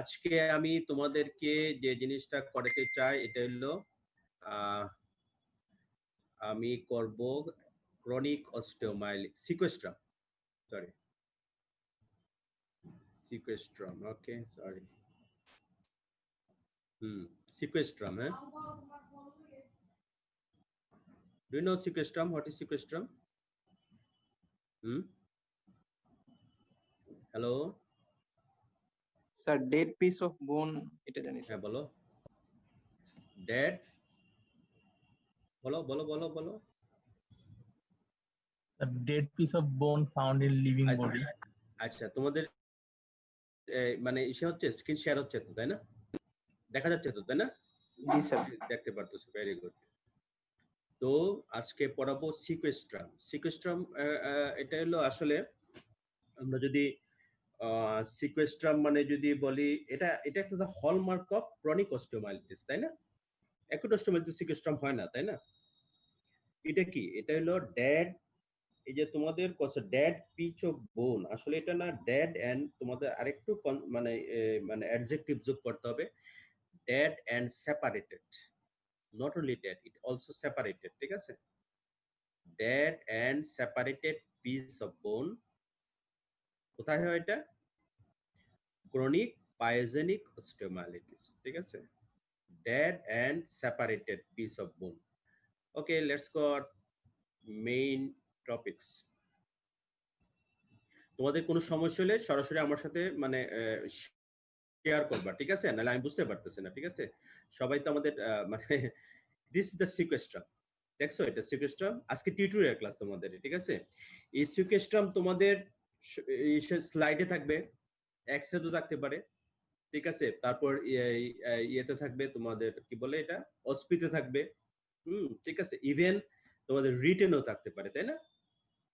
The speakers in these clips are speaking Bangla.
আজকে আমি তোমাদেরকে যে জিনিসটা করাতে চাই এটা হলো আহ, আমি করব chronic sequestrum, sorry sequestrum, okay sorry, sequestrum, হ্যাঁ। Do you know sequestrum? What is sequestrum? Hello, sir dead piece of bone এটা জানি হ্যাঁ স্যার। বলো। ড্যাড, বলো বলো বলো বলো। A dead piece of bone found in living body. আচ্ছা, তোমাদের মানে ইসে হচ্ছে, স্ক্রিন শেয়ার হচ্ছে তো, তাই না? দেখা যাচ্ছে তো, তাই না? জি স্যার। দেখতে পারতেছো, ভেরি গুড। তো আজকে পড়াবো সিকোয়েস্ট্রাম। সিকোয়েস্ট্রাম এটা হলো আসলে আমরা যদি সিকোয়েস্ট্রাম মানে যদি বলি, এটা এটা একটা হলমার্ক অফ ক্রনিক অস্টিওমাইলিটিস, তাই না? অ্যাকুট অস্টিওমাইলিটিস সিকোয়েস্ট্রাম হয় না, তাই না? এটা কি? এটা হলো ড্যাড, এই যে তোমাদের ড্যাড পিচ অফ বোন, আসলে এটা না ড্যাড এন্ড, তোমাদের আরেকটু মানে মানে অ্যাডজেক্টিভ যোগ করতে হবে, dead and separated, not only dead, it also separated, ঠিক আছে? Dead and separated piece of bone, কোথায় হয় এটা? ক্রনিক পায়োজেনিক অস্টিওমাইলিটিস, ঠিক আছে? Dead and separated piece of bone. Okay, let's go main topics. তোমাদের কোনো সমস্যা হলে সরাসরি আমার সাথে মানে শেয়ার করবা, ঠিক আছে? নাহলে আমি বুঝতে পারতেছি না, ঠিক আছে? সবাই তো আমাদের মানে দিস ইজ দ্য সিকোয়েস্ট্রাম, দেখছো? এটা সিকোয়েস্ট্রাম, আজকে টিউটোরিয়াল ক্লাস তোমাদের, ঠিক আছে? এই সিকোয়েস্ট্রাম তোমাদের স্লাইডে থাকবে, এক্সরে তো থাকতে পারে, ঠিক আছে? তারপর ইয়েতে থাকবে, তোমাদের কি বলে এটা, অস্পিতে থাকবে, ঠিক আছে? ইভেন তোমাদের রিটেনও থাকতে পারে, তাই না?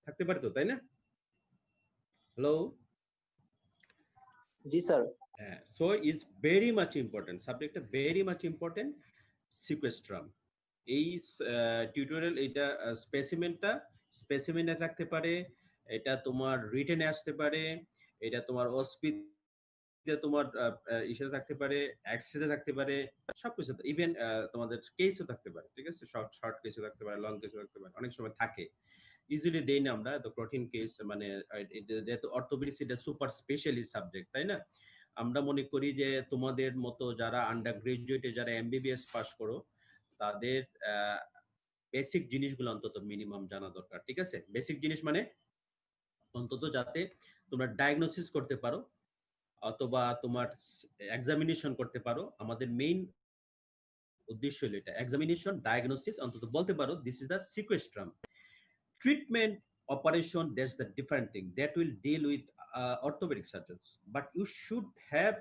থাকতে পারে তো, তাই না? Hello, G sir. So is very much important, সাবজেক্টটা ভেরি মাচ ইম্পর্টেন্ট, সিকোয়েস্ট্রাম। এই টিউটোরিয়াল, এইটা স্পেসিমেনে থাকতে পারে, এটা তোমার রিটেনে আসতে পারে, এটা তোমার অস্পিতে তোমার ইসে থাকতে পারে, এক্সরে থাকতে পারে, সবকিছু, ইভেন তোমাদের কেসও থাকতে পারে, ঠিক আছে? শর্ট শর্ট কেসও থাকতে পারে, লং কেসও থাকতে পারে, অনেক সময় থাকে। ইজিলি দেই না আমরা, তো কঠিন কেস মানে যেহেতু অর্থোপেডিক্স এটা সুপার স্পেশালিস্ট সাবজেক্ট, তাই না? আমরা মনে করি যে তোমাদের মতো যারা আন্ডার গ্রাজুয়েটে, যারা এমবিবিএস পাস করো, তাদের বেসিক জিনিসগুলো অন্তত মিনিমাম জানা দরকার, ঠিক আছে? বেসিক জিনিস মানে অন্তত যাতে তোমরা ডায়াগনোসিস করতে পারো অথবা তোমার এক্সামিনেশন করতে পারো। আমাদের মেইন উদ্দেশ্য হলো এটা, এক্সামিনেশন, ডায়াগনোসিস অন্তত বলতে পারো this is the sequestrum. Treatment, operation, that's the different thing that will deal with orthopedic surgeons, but you should have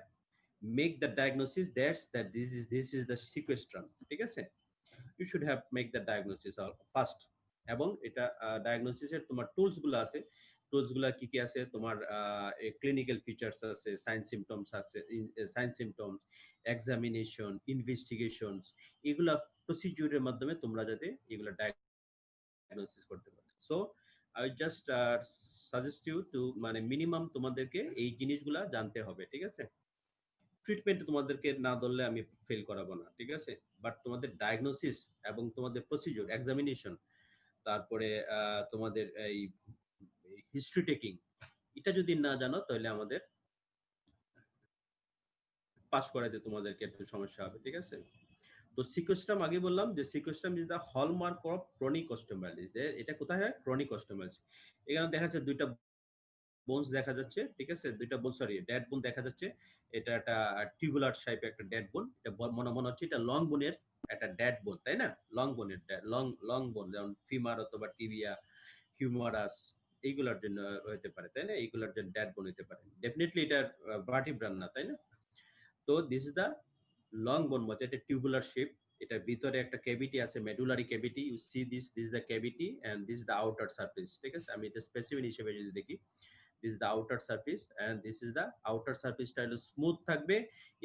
make the diagnosis, that's that this is the sequestrum, ঠিক আছে? You should have make the diagnosis first, এবং এটা ডায়াগনোসিস এর তোমার টুলস গুলো আছে, টুলস গুলা কি কি আছে তোমার, ক্লিনিক্যাল ফিচার্স আছে, সাইন সিমটমস আছে, সাইন সিমটমস, এক্সামিনেশন, ইনভেস্টিগেশনস, এগুলা প্রসিডিউরের মাধ্যমে তোমরা যাতে এগুলা ডায়াগনোসিস করতে পারো। So I just suggest you to, মানে মিনিমাম তোমাদেরকে এই জিনিসগুলা জানতে হবে, ঠিক আছে? ট্রিটমেন্ট তোমাদেরকে না ধরলে আমি ফেল করাবো না, ঠিক আছে? বাট তোমাদের ডায়াগনোসিস এবং তোমাদের প্রসিডিউর, এক্সামিনেশন, তারপরে তোমাদের এই হিস্ট্রি টেকিং, এটা যদি না জানো তাহলে আমাদের পাস করাতে তোমাদেরকে একটু সমস্যা হবে, ঠিক আছে? তো সিকোস্টাম আগে বললাম যে sequestrum is the hallmark of chronic osteomyelitis. এটা কোথায় হয়? Chronic osteomyelitis. এখানে দেখা যাচ্ছে দুইটা বোনস দেখা যাচ্ছে, ঠিক আছে? দুইটা বোন, সরি ডেড বোন দেখা যাচ্ছে। এটা একটা টিউবুলার শেপ একটা ডেড বোন। এটা মনে মনে হচ্ছে এটা লং বোনের একটা ডেড বোন, তাই না? লং বোনের লং লং বোন, যেমন ফিমার অথবা টিবিয়া, হিউমারাস, এইগুলোর জন্য হতে পারে, তাই না? এইগুলোর জন্য ডেড বোন হতে পারে। ডেফিনেটলি এটা ভার্টিব্রান না, তাই না? তো দিস ইজ দ্য লং বোন, মধ্যে এটা টিউবুলার শেপ, এটা ভিতরে একটা ক্যাভিটি আছে, medullary cavity, you see this is the cavity and this the outer surface, ঠিক আছে? আমি এটা স্পেসিফিক হিসেবে যদি দেখি, this is the outer surface and this is the outer surface টা হলো স্মুথ থাকবে,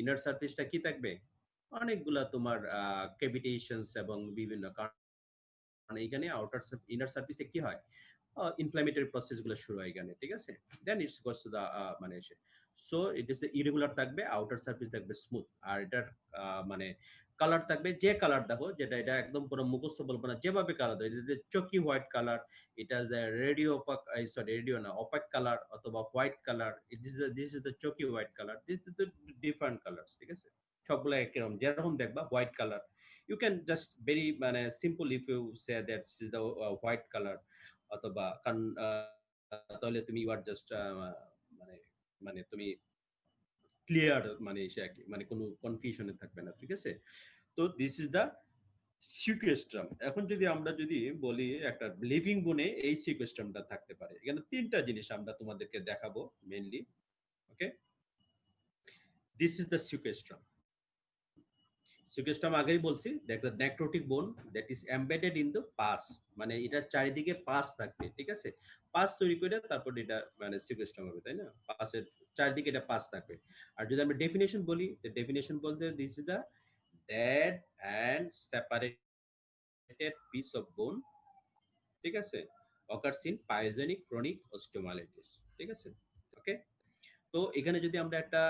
ইনার সারফেসটা কি থাকবে? অনেকগুলা তোমার ক্যাভিটেশনস এবং বিভিন্ন কারণ এইখানে আউটার ইনার সারফেসে কি হয়, ইনফ্ল্যামেটরি প্রসেস গুলো শুরু হয় এখানে, ঠিক আছে? দেন ইটস গোস টু দা মানে so it is the irregular থাকবে, আউটার সারফেস থাকবে স্মুথ, আর এটার মানে কালার থাকবে যে কালার দেখো, যেটা এটা একদম পুরো মুখস্থ বলবো না, যেভাবে কালার দেয়, এটা চকি হোয়াইট কালার, এটা is the radio opaque, sorry radio না, অপাক কালার অথবা white colour, this is the chalky white colour, this is the different colours, ঠিক আছে? সবগুলো একরকম, যেরকম দেখবা white colour, you can just very মানে simple if you say that is the white colour, অথবা কারণ তাহলে তুমি ইউ আর জাস্ট মানে মানে তুমি ক্লিয়ার মানে এসে আর কি, মানে কোনো কনফিউশনে থাকবে না, ঠিক আছে? তো দিস ইজ দ্য সিকুয়েস্ট্রাম। এখন যদি আমরা যদি বলি একটা লিভিং বোনে এই সিকুয়েস্ট্রামটা থাকতে পারে, এখানে তিনটা জিনিস আমরা তোমাদেরকে দেখাবো mainly. Okay, this is the sequestrum. Sequestrum আগেই বলছি, the necrotic bone that is embedded in the pus, মানে এটা চারিদিকে পাস থাকবে, ঠিক আছে? পাস তৈরি করে তারপর এটা মানে সিকুয়েস্ট্রাম হবে, তাই না? পাসের চারিদিকে এটা পাস থাকবে। আর যদি আমরা ডেফিনেশন বলি, ডেফিনেশন বলতে this is the dead and separated piece of bone, ঠিক আছে, occurs in pyogenic chronic osteomyelitis, ঠিক আছে? ওকে, তো এখানে যদি আমরা একটা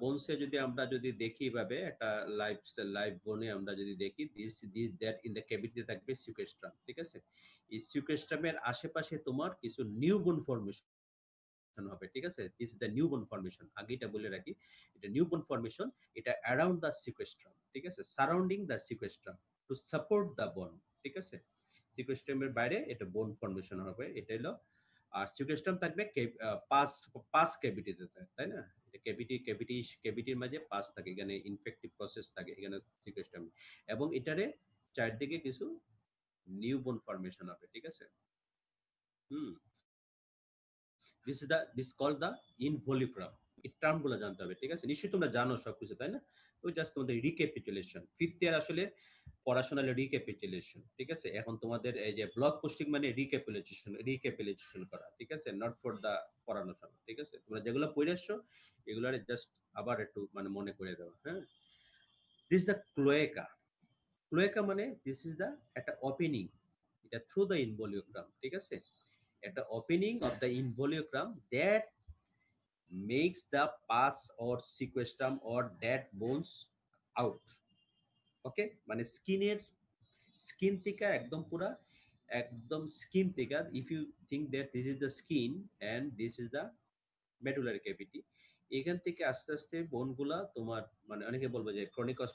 বোনসে যদি আমরা যদি দেখি এভাবে একটা লাইভ বোনে আমরা যদি দেখি, this that in the cavity থাকবে সিকুয়েস্ট্রাম, ঠিক আছে? এই সিকুয়েস্ট্রামের আশেপাশে তোমার কিছু নিউ বোন ফর্মেশন হবে, ঠিক আছে? দিস ইজ দ্য নিউ বোন ফর্মেশন, আগে এটা বলে রাখি, এটা নিউ বোন ফর্মেশন, এটা অ্যারাউন্ড দ্য সিকুয়েস্ট্রাম, ঠিক আছে, surrounding the sequestrum to support the bone, ঠিক আছে? সিকুয়েস্ট্রামের বাইরে এটা বোন ফর্মেশন হবে, এটা হলো। আর সিকুয়েস্ট্রাম থাকবে পাস পাস ক্যাভিটিতে, তাই না? এটা ক্যাভিটির মাঝে পাস থাকে, এখানে ইনফেক্টিভ প্রসেস থাকে এখানে সিকুয়েস্ট্রাম, এবং এটারে চারদিকে কিছু নিউ বোন ফর্মেশন হবে, ঠিক আছে? হুম, দিস কল দ্য ইনভলিউক্রাম। এই টার্ম গুলো জানতে হবে, ঠিক আছে? নিশ্চয়ই তোমরা জানো সবকিছু, তাই না? ওই জাস্ট তোমাদের রিক্যাপিচুলেশন, ফিফথ ইয়ার আসলে পড়াশোনার রিক্যাপিচুলেশন, ঠিক আছে? এখন তোমাদের এই যে ব্লগ পোস্টিং মানে রিক্যাপিচুলেশন করা, ঠিক আছে? নট ফর দা পড়ানোর সময়, ঠিক আছে? তোমরা যেগুলো পড়ে আসছো এগুলার জাস্ট আবার একটু মানে মনে করে দেওয়া, হ্যাঁ? This the cloaca. ক্লোয়েকা মানে দিস ইজ দ্য একটা ওপেনিং, এটা থ্রু দ্য ইনভলিউক্রাম, ঠিক আছে? একটা opening of the involucrum that makes the pus or sequestrum or dead bones out. Okay, মানে স্কিন থেকে একদম পুরা একদম স্কিন থেকে, if you think that this is the skin and this is the medullary cavity, এখান থেকে আস্তে আস্তে বোনগুলা তোমার মানে অনেকে বলবে যে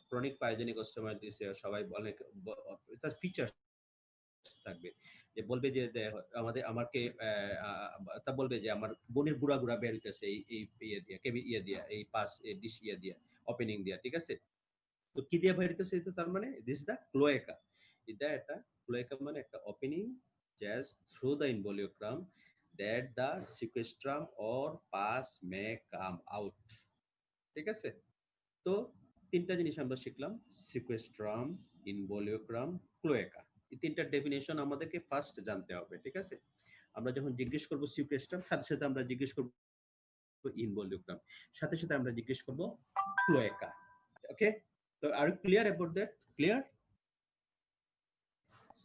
ক্রনিক পাইজেনিক অস্টিওমাইলিটিস, সবাই অনেক ফিচার থাকবে, যে বলবে যে আমাকে তা বলবে যে আমার বোনের গুড়া গুড়া বের হইতেছে এই এই ইয়ে দিয়া ইয়ে দিয়া এই পাস ডিশ ইয়ে দিয়া ওপেনিং দিয়া, ঠিক আছে? তো কি দিয়ে বের হইতেছে, এটা তার মানে দিস দা ক্লোয়েকা। এটা একটা ক্লোয়েকা মানে একটা opening just through the involucrum that the sequestrum or pus may come out, ঠিক আছে? তো তিনটা জিনিস আমরা শিখলাম, সিকুয়েস্ট্রাম, ইনভলিউক্রাম, ক্লোয়েকা। এই তিনটার ডেফিনেশন আমাদেরকে ফার্স্ট জানতে হবে, ঠিক আছে? আমরা যখন জিজ্ঞেস করব সিকুয়েস্ট্রাম, সাথে সাথে আমরা জিজ্ঞেস করব ইনভলিউক্রাম, সাথে সাথে আমরা জিজ্ঞেস করব ক্লোয়েকা। ওকে, তো আর clear about that? Clear?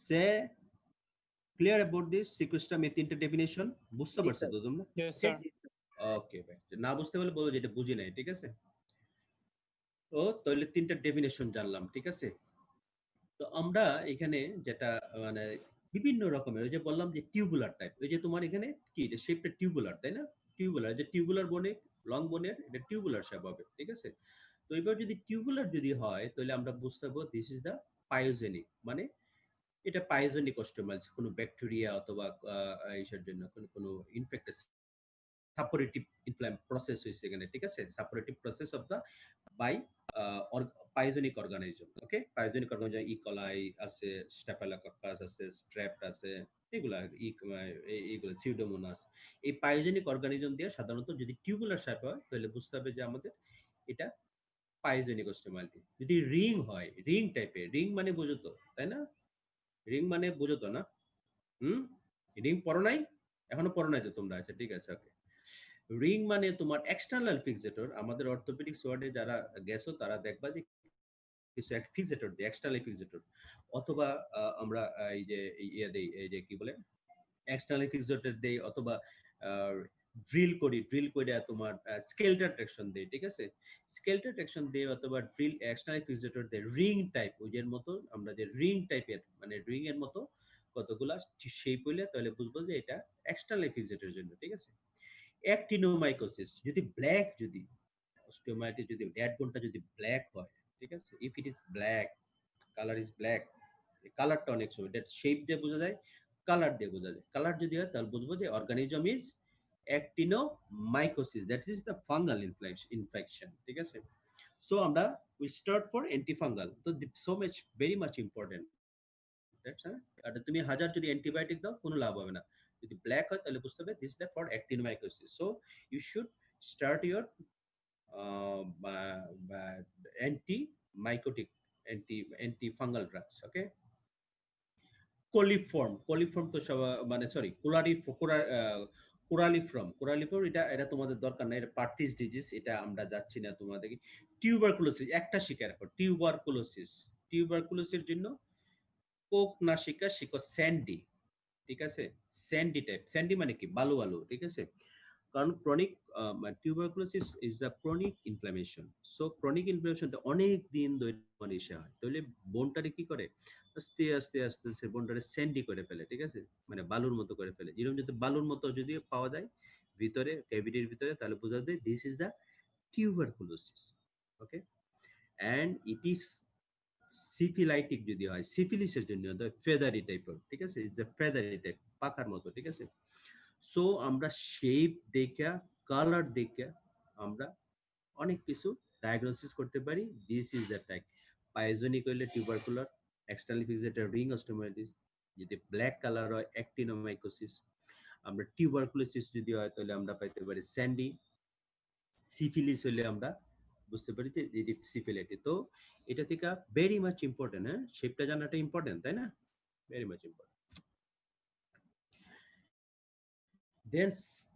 Say clear about this sequestrum, এই তিনটা ডেফিনেশন বুঝতে পারছো তো তোমরা? Yes, sir. ওকে ভাই, না বুঝতে পারলে বলো যে এটা বুঝি নাই, ঠিক আছে? তো তাহলে তিনটা ডেফিনেশন জানলাম, ঠিক আছে? তো আমরা এখানে যেটা মানে বিভিন্ন রকমের, ওই যে বললাম যে টিউবুলার টাইপ, ওই যে তোমার এখানে কি এটা শেপটা টিউবুলার, তাই না? টিউবুলার, যে টিউবুলার বনে লং বোনের এটা টিউবুলার শেপ হবে, ঠিক আছে? তো এবার যদি টিউবুলার যদি হয় তাহলে আমরা বুঝতে পারবো দিস ইজ দা পায়োজেনিক, মানে এটা পায়োজেনিক অস্টিওমাইলিস, কোনো ব্যাকটেরিয়া অথবা এইসের জন্য কোনো ইনফেক্টেড সাপোরেটিভ ইনফ্লাম প্রসেস হয়েছে এখানে, ঠিক আছে? Suppurative process of the by pyogenic organism. Okay, pyogenic organism E coli আছে, স্টেফিলোকক্কাস আছে, স্ট্রেপ্ট আছে, এগুলা এইগুলো সিউডোমোনাস, এই পায়োজেনিক অর্গানিজম দিয়ে সাধারণত যদি টিউবুলার শেপ হয় তাহলে বুঝতে হবে যে আমাদের এটা পায়োজেনিক অস্টিওমাইলিটি। যদি রিং হয়, রিং টাইপের, রিং মানে বুঝো তো, তাই না? রিং মানে বুঝো তো না? হুম, রিং পড়ো নাই? এখনো পড়ো নাই তো তোমরা? আচ্ছা ঠিক আছে, ওকে। রিং মানে তোমার এক্সটার্নাল ফিক্সেটর, আমাদের অর্থোপেডিক্স ওয়ার্ডে যারা গেছো তারা দেখবা যে কিছু এক ফিক্সেটর দেয়, এক্সটার্নাল ফিক্সেটর, অথবা আমরা এই যে ইয়ে দেই, এই যে কি বলে এক্সটার্নাল ফিক্সেটর দেই, অথবা ড্রিল করে তোমার স্কেলটার ট্রাকশন দেয়, ঠিক আছে? স্কেলটার ট্রাকশন দেয় অথবা ড্রিল এক্সটার্নাল ফিক্সেটর দেয় রিং টাইপ, ওইটার মতো আমরা যে রিং টাইপের মানে রিং এর মতো কতগুলা শেপ হইলে তাহলে বুঝবো যে এটা এক্সটার্নাল ফিক্সেটরের জন্য, ঠিক আছে? অ্যাক্টিনোমাইকোসিস যদি ব্ল্যাক, যদি অস্টিওমাইটিস যদি রেড বোনটা যদি ব্ল্যাক হয়, ঠিক আছে, if it is black, colour is black, কালারটা অনেক সময় দ্যাট শেপ দিয়ে বোঝা যায়, কালার দিয়ে বোঝা যায়। কালার যদি হয় তাহলে বুঝবো যে organism is actinomycosis, that is the fungal infection, ঠিক আছে? সো আমরা উই স্টার্ট ফর অ্যান্টিফাঙ্গাল, তো so much very much important. আর তুমি হাজার যদি অ্যান্টিবায়োটিক দাও কোনো লাভ হবে না, যদি ব্ল্যাক হয় তাহলে বুঝতে হবে this the for actinomycosis. So you should start your anti antifungal drugs, okay? Coliform তো সব মানে সরি কোরালিফর্ম এটা এটা তোমাদের দরকার নাই, এটা পার্টিস ডিজিজ, এটা আমরা যাচ্ছি না তোমাদেরকে। টিউবারকুলোসিস একটা শিকার রাখো, টিউবারকুলোসিসের জন্য কোক না শিখো স্যান্ডি, ঠিক আছে? স্যান্ডি টাইপ, স্যান্ডি মানে কি বালু বালু, ঠিক আছে? কারণ chronic tuberculosis is the chronic inflammation. So chronic inflammation অনেক দিন ধরে মানে ইসে হয়, তাহলে বোনটারে কি করে আস্তে আস্তে আস্তে আস্তে বোনটারে স্যান্ডি করে ফেলে, ঠিক আছে? মানে বালুর মতো করে ফেলে। এরকম যদি বালুর মতো যদি পাওয়া যায় ভিতরে ক্যাভিটির ভিতরে তাহলে বোঝা যায় this is the tuberculosis, okay? And it is syphilitic যদি হয়, সিফিলিসের জন্য ফেদারি টাইপের, ঠিক আছে? ইজ দ্য ফেদারি টাইপ, পাকার মতো, ঠিক আছে? সো আমরা শেপ দেখা, কালার দেখা আমরা অনেক কিছু ডায়াগনোসিস করতে পারি। This is the type. Pyogenic হইলে tubercular, external fixated ring osteomyelitis, যদি ব্ল্যাক কালার হয় অ্যাক্টিনোমাইকোসিস, আমরা টিউবারকুলোসিস যদি হয় তাহলে আমরা পাইতে পারি স্যান্ডি, সিফিলিস হলে আমরা বুঝতে পারি যে এটি সিফিলিটি। তো এটা থেকে ভেরি মাচ ইম্পর্টেন্ট, হ্যাঁ, শেপটা জানাটা ইম্পর্টেন্ট, তাই না? Very much important. Then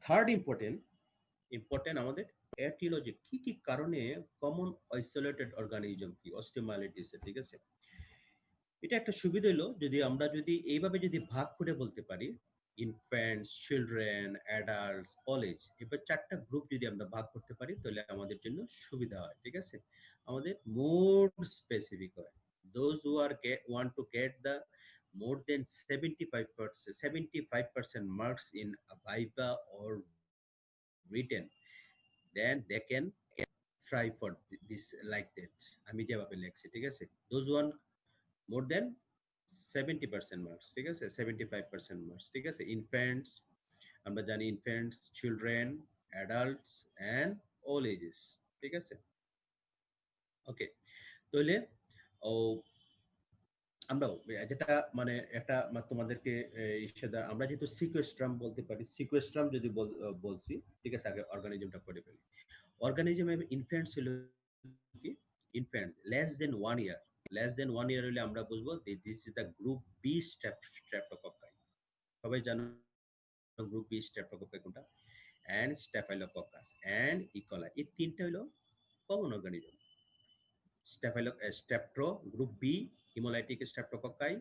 third important আমাদের এটিওলজি, কি কি কারণে কমন আইসোলেটেড অর্গানিজম কি অস্টিওমাইলিটিস, ঠিক আছে? এটা একটা সুবিধা হলো যদি আমরা যদি এইভাবে যদি ভাগ করে বলতে পারি, infants, children, adults, old age, এবার চারটা গ্রুপ যদি আমরা ভাগ করতে পারি তাহলে আমাদের জন্য সুবিধা হয়, ঠিক আছে? আমাদের মোর স্পেসিফিক হয়। Those who are want to get the more than 75% marks in viva or written, then they can try for this like that, আমি যেভাবে লিখছি, ঠিক আছে? those one more than 70% marks, ঠিক আছে? 75% marks, ঠিক আছে? ইনফ্যান্টস, আমরা জানি infants, children, adults and all ages, ঠিক আছে? ওকে, তাহলে ও আমরা যেটা মানে একটা তোমাদেরকে আমরা যেহেতু সিকোয়েস্ট্রাম বলতে পারি, সিকোয়েস্ট্রাম যদি বলছি, ঠিক আছে? আগে অর্গানিজমটা পড়ে ফেলি। অর্গানিজম ইনফ্যান্টস হলো কি, ইনফ্যান্ট লেস দেন 1 ইয়ার হলে আমরা বুঝবো this is the group B streptococci. সবাই জানো গ্রুপ বি স্ট্রেপ্টোকক্কাই কোনটা? অ্যান্ড স্টেফাইলোকক্কাস অ্যান্ড ইকোলাই, এই তিনটা হলো common organism. Strepto group B, haemolytic streptococci,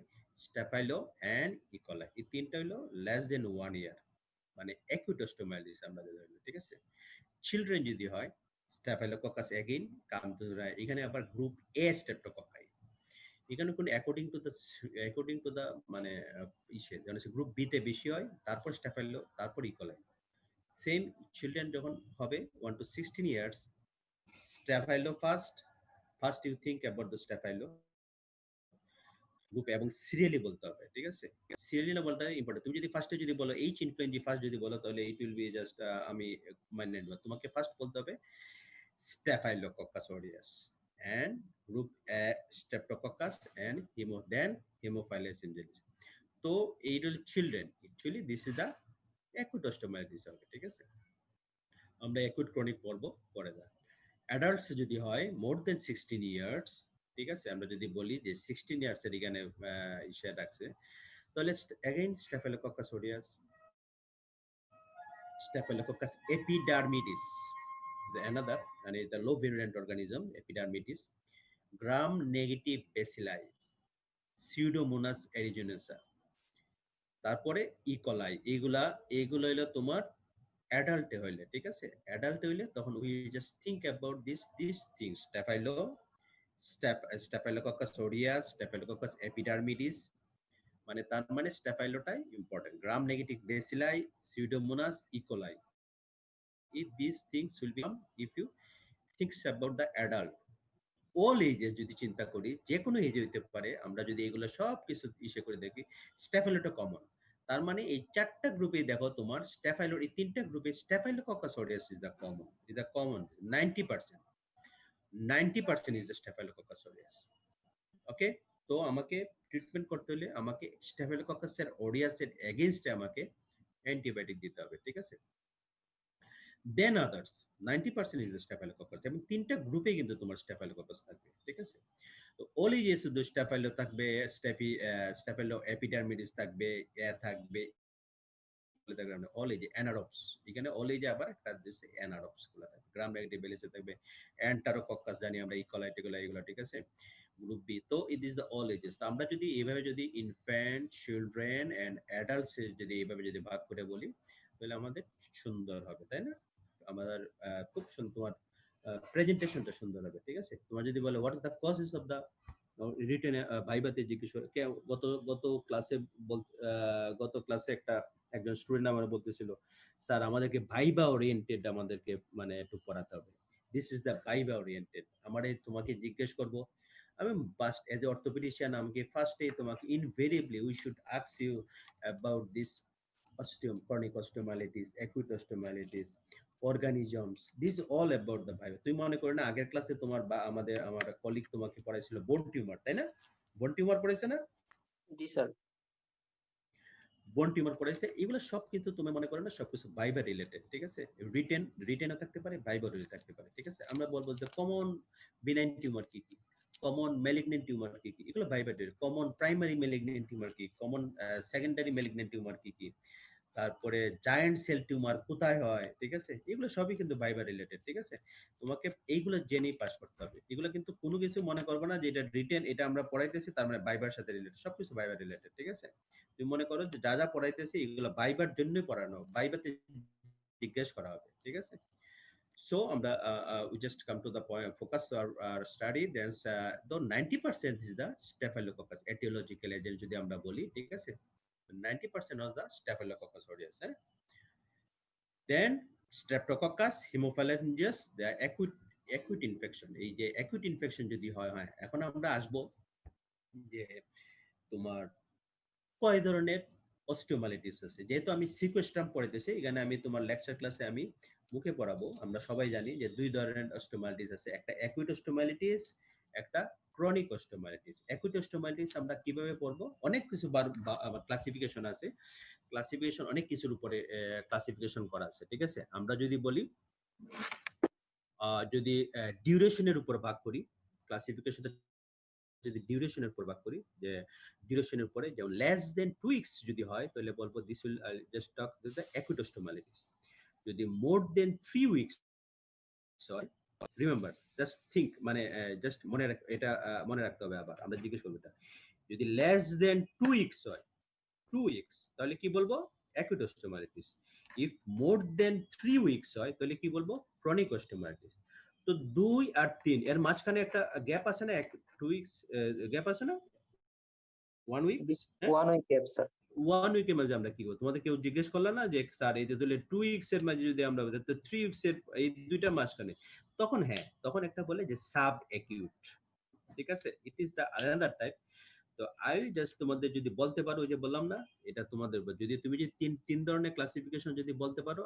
staphylo and E coli, এই তিনটা হলো লেস দেন 1 ইয়ার, মানে অ্যাকুইট অস্টিওমাইলিটিস আমরা যেটা হলো, ঠিক আছে? চিলড্রেন যদি হয় স্ট্যাফাইলোককাস এগেইন কাম টু, এখানে আবার গ্রুপ এ স্ট্রেপ্টোকক্কাই, এখানে কোন অ্যাকর্ডিং টু দা মানে ইসে যেন গ্রুপ বি তে বেশি হয়, তারপর স্ট্যাফাইলো, তারপর ইকোলাই। সেম চিলড্রেন যখন হবে 1 to 16 years, staphylo first you think about the staphylo group, এবং সিরিয়ালি বলতে হবে, ঠিক আছে? সিরিয়ালি না বলতে ইম্পর্টেন্ট। তুমি যদি ফার্স্টে যদি বলো এইচ ইনফ্লুয়েঞ্জি ফার্স্ট যদি বলো তাহলে ইট উইল বি জাস্ট আমি মানে তোমাকে ফার্স্ট বলতে হবে Staphylococcus aureus and group A Streptococcus and Haemophilus influenzae. তো এই হলো children, actually this is the acute osteomyelitis হবে, ঠিক আছে? আমরা অ্যাকুট ক্রনিক পর্ব পরে যায়। অ্যাডাল্টস যদি হয় মোর দেন 16 ইয়ার্স, ঠিক আছে? আমরা যদি বলি যে 16 ইয়ার্স এর এখানে ইসে রাখছে, তাহলে again Staphylococcus aureus, Staphylococcus epidermidis is another, and the low virulent organism epidermidis, gram negative bacilli, Pseudomonas aeruginosa, তারপরে ইকোলাই, এইগুলো হলো তোমার অ্যাডাল্টে হইলে, ঠিক আছে, অ্যাডাল্ট হইলে তখন we just think about this things, staphylococcus aureus, staphylococcus epidermidis, মানে তার মানে স্ট্যাফাইলোটাই important, gram negative bacilli, pseudomonas, E coli, if these things will become, if you thinks about the adult, all ages যদি চিন্তা করি, যে কোনো এজে হইতে পারে, আমরা যদি এগুলো সব কিছু ইসে করে দেখি, স্ট্যাফাইলোটা কমন। তার মানে এই চারটা গ্রুপে দেখো তোমার স্ট্যাফাইলোর, এই তিনটা গ্রুপে staphylococcus aureus is the common 90%, 90% is the staphylococcus aureus. Okay, তো আমাকে ট্রিটমেন্ট করতে হলে আমাকে স্ট্যাফাইলোকক্কাসের অরিয়াসের এগেইনস্টে আমাকে অ্যান্টিবায়োটিক দিতে হবে, ঠিক আছে। দেন আদার্স 90% ইজ দ্য স্ট্যাফাইলোকক্কাস, এবং তিনটা গ্রুপে কিন্তু তোমার স্ট্যাফাইলোকক্কাস থাকবে, ঠিক আছে। তো অলিজে শুধু স্ট্যাফাইলো থাকবে, স্ট্যাফাইলো এপিডার্মিডিস থাকবে, থাকবে অলিজে অ্যানারোপস, এখানে অলিজে আবার একটা দিচ্ছে অ্যানারোপস গুলো থাকবে, গ্রাম নেগেটিভ বেলিসে থাকবে, অ্যান্টারোকক্কাস জানি আমরা, ইকোলাই টিকোলাই এগুলো, ঠিক আছে, গ্রুপ বি। তো it is the all ages. তো আমরা যদি এইভাবে যদি ইনফ্যান্ট, চিলড্রেন এন্ড অ্যাডাল্টস যদি এইভাবে যদি ভাগ করে বলি, তাহলে আমাদের সুন্দর হবে, তাই না? আমাদের খুব সুন্দর, তোমার প্রেজেন্টেশনটা সুন্দর হবে, ঠিক আছে। তোমার যদি বলে what is the causes of the written, ভাইবাতে জিজ্ঞেস করে, গত গত ক্লাসে গত ক্লাসে একজন স্টুডেন্ট আমার বলতেছিল, স্যার আমাদেরকে ভাইবা ওরিয়েন্টেড আমাদেরকে মানে একটু পড়াতে হবে, this is the viva oriented. আমার তোমাকে জিজ্ঞেস করব, আমি ফার্স্ট এজ এ অর্থোপেডিশিয়ান, আমাকে ফার্স্টে তোমাকে invariably we should ask you about this chronic osteomyelitis, acute osteomyelitis, organisms, this is all about the vibe। তুমি মনে করো না আগের ক্লাসে তোমার বা আমার কলিগ তোমাকে পড়াইছিল বোন টিউমার, তাই না? বোন টিউমার পড়াইছে না? জি স্যার। বোন টিউমার পড়াইছে, এগুলো সব কিন্তু তুমি মনে করো না সবকিছু ভাইবা রিলেটেড, ঠিক আছে। রিটেনও থাকতে পারে, ভাইবা রিলেটেড থাকতে পারে, ঠিক আছে। আমরা বলবো যে কমন বিনাইন টিউমার কি কি, কমন ম্যালিগনেন্ট টিউমার কি কি, এগুলো viva related. Common primary malignant tumour কি, কমন সেকেন্ডারি ম্যালিগনেন্ট টিউমার কি কি, তারপরে জায়ান্ট সেল টিউমার কোথায় হয়, ঠিক আছে, এগুলো সবই কিন্তু ভাইবা রিলেটেড, ঠিক আছে। তোমাকে এইগুলো জেনেই পাস করতে হবে। এগুলো কিন্তু কোনো কিছু মনে করবে না যে এটা রিটেন, এটা আমরা পড়াইতেছি তার মানে ভাইবার সাথে রিলেটেড, সবকিছু ভাইবা রিলেটেড, ঠিক আছে। তুমি মনে করো যে যা যা পড়াইতেছি এগুলো ভাইবার জন্যই পড়ানো, ভাইবাতে জিজ্ঞেস করা হবে, ঠিক আছে। So we just come to the point, focus our study. There's though 90% is the staphylococcus etiological agent যদি আমরা বলি, ঠিক আছে, 90% of the staphylococcus aureus, then streptococcus haemophilus, the acute infection, এই যে acute infection যদি হয়, এখন আমরা আসবো যে তোমার কয় ধরনের অস্টিওমাইলিটিস আছে। যেহেতু আমি সিকোয়েস্ট্রাম পড়াইতেছি, এখানে আমি তোমার লেকচার ক্লাসে আমি মুখে পড়াবো। আমরা সবাই জানি যে দুই ধরনের অস্টিওমাইলিটিস আছে, একটা অ্যাকুইট অস্টিওমাইলিটিস, একটা ক্রনিক অস্টিওমাইলিটিস। অ্যাকুইট অস্টিওমাইলিটিস আমরা কিভাবে পড়বো, অনেক কিছু ক্লাসিফিকেশন আছে, ক্লাসিফিকেশন অনেক কিছুর উপরে ক্লাসিফিকেশন করা আছে, ঠিক আছে। আমরা যদি বলি, যদি ডিউরেশনের উপর ভাগ করি, ক্লাসিফিকেশনটা যদি ডিউরেশনের উপর ভাগ করি, যে ডিউরেশনের উপরে যেমন লেস দেন 2 উইকস যদি হয় তাহলে বলবো this will just talk the acute osteomyelitis. যদি মোর দেন 3 উইকস হয়, রিমেম্বার জাস্ট থিংক, মানে জাস্ট মনে রাখ, এটা মনে রাখতে হবে, আবার আমরা জিজ্ঞেস করবো এটা। যদি লেস দেন 2 উইকস হয়, 2 উইকস, তাহলে কি বলবো, acute osteomyelitis. If more then 3 weeks হয় তাহলে কি বলবো, ক্রনিক অস্টিওমাইলিটিস। তো 2 আর 3 এর মাঝখানে একটা গ্যাপ আছে না, 2 উইকস গ্যাপ আছে না, 1 উইকস, 1 উইক গ্যাপ স্যার। 1 উইকের মাঝে আমরা কি করব, তোমাদের কেউ জিজ্ঞেস করলো না যে স্যার এই যে তাহলে 2 উইকস এর মাঝে যদি আমরা তো 3 উইকস এর এই দুইটা মাঝখানে, তখন হ্যাঁ, তখন একটা বলে যে সাব অ্যাকিউট, ঠিক আছে। It is the another type. তো আই জাস্ট তোমাদের যদি বলতে পারো, ওই যে বললাম না, এটা তোমাদের যদি তুমি যদি তিন ধরনের ক্লাসিফিকেশন যদি বলতে পারো,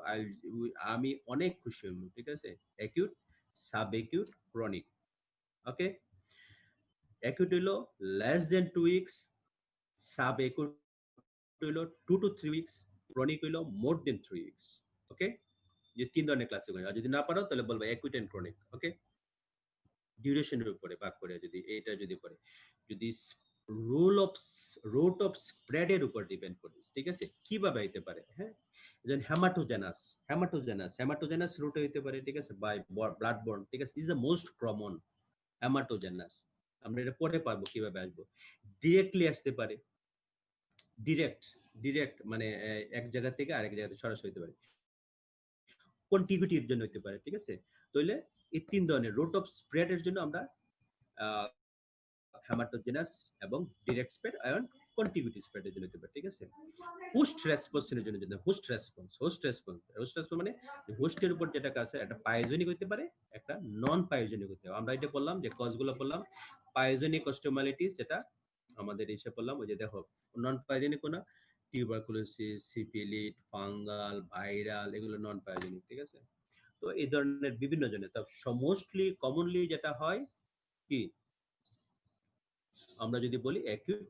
আমি অনেক খুশি হইব, ঠিক আছে। Acute, sub acute, chronic. Okay, acute হইলো লেস দেন 2 উইকস, সাব অ্যাকিউট হইলো 2 to 3 উইকস, ক্রনিক হইলো মোর দেন 3 উইকস। ওকে, যে তিন ধরনের ক্লাসিফিকেশন। আর যদি না পারো তাহলে বলবো অ্যাকিউট এন্ড ক্রনিক। ওকে, ডিউরেশনের উপরে ভাগ করে যদি এটা যদি পড়ে, যদি রুট অফ স্প্রেডের উপর ডিপেন্ড করে, ঠিক আছে, কিভাবে হইতে পারে, হ্যাঁ, যেমন হেমাটোজেনাস রুটে হইতে পারে, ঠিক আছে, বাই ব্লাড বর্ন, ঠিক আছে, is the most common haematogenous. আমরা এটা পরে পারবো কিভাবে আসবো। ডিরেক্টলি আসতে পারে, ডিরেক্ট মানে এক জায়গা থেকে আরেক জায়গাতে সরাসরি হইতে পারে। কন্টিভিটির জন্য হতে পারে, ঠিক আছে? তাহলে এই তিন ধরনের রুট অফ স্প্রেডের জন্য আমরা হেমাটোজেনাস এবং ডিরেক্ট স্প্রেড এবং কন্টিভিটি স্প্রেডের জন্য হতে পারে, ঠিক আছে? হোস্ট রেসপন্সের জন্য যদি হোস্ট রেসপন্স মানে হোস্টের উপর যেটা আছে একটা পায়োজেনিক হতে পারে, একটা নন পায়োজেনিক হতে পারে। আমরা এটা বললাম যে কজগুলো বললাম, পায়োজেনিক অস্টিওমাইলিটিস যেটা আমাদের এসে বললাম, ওই যে দেখো নন পায়োজেনিক কোন টিউবারকুলোসিস, সিফিলিট, ফাঙ্গাল, ভাইরাল, এগুলো নন পায়োজেনিক, ঠিক আছে? তো এই ধরনের বিভিন্ন জনের, তো মোস্টলি কমনলি যেটা হয় কি, আমরা যদি বলি অ্যাকিউট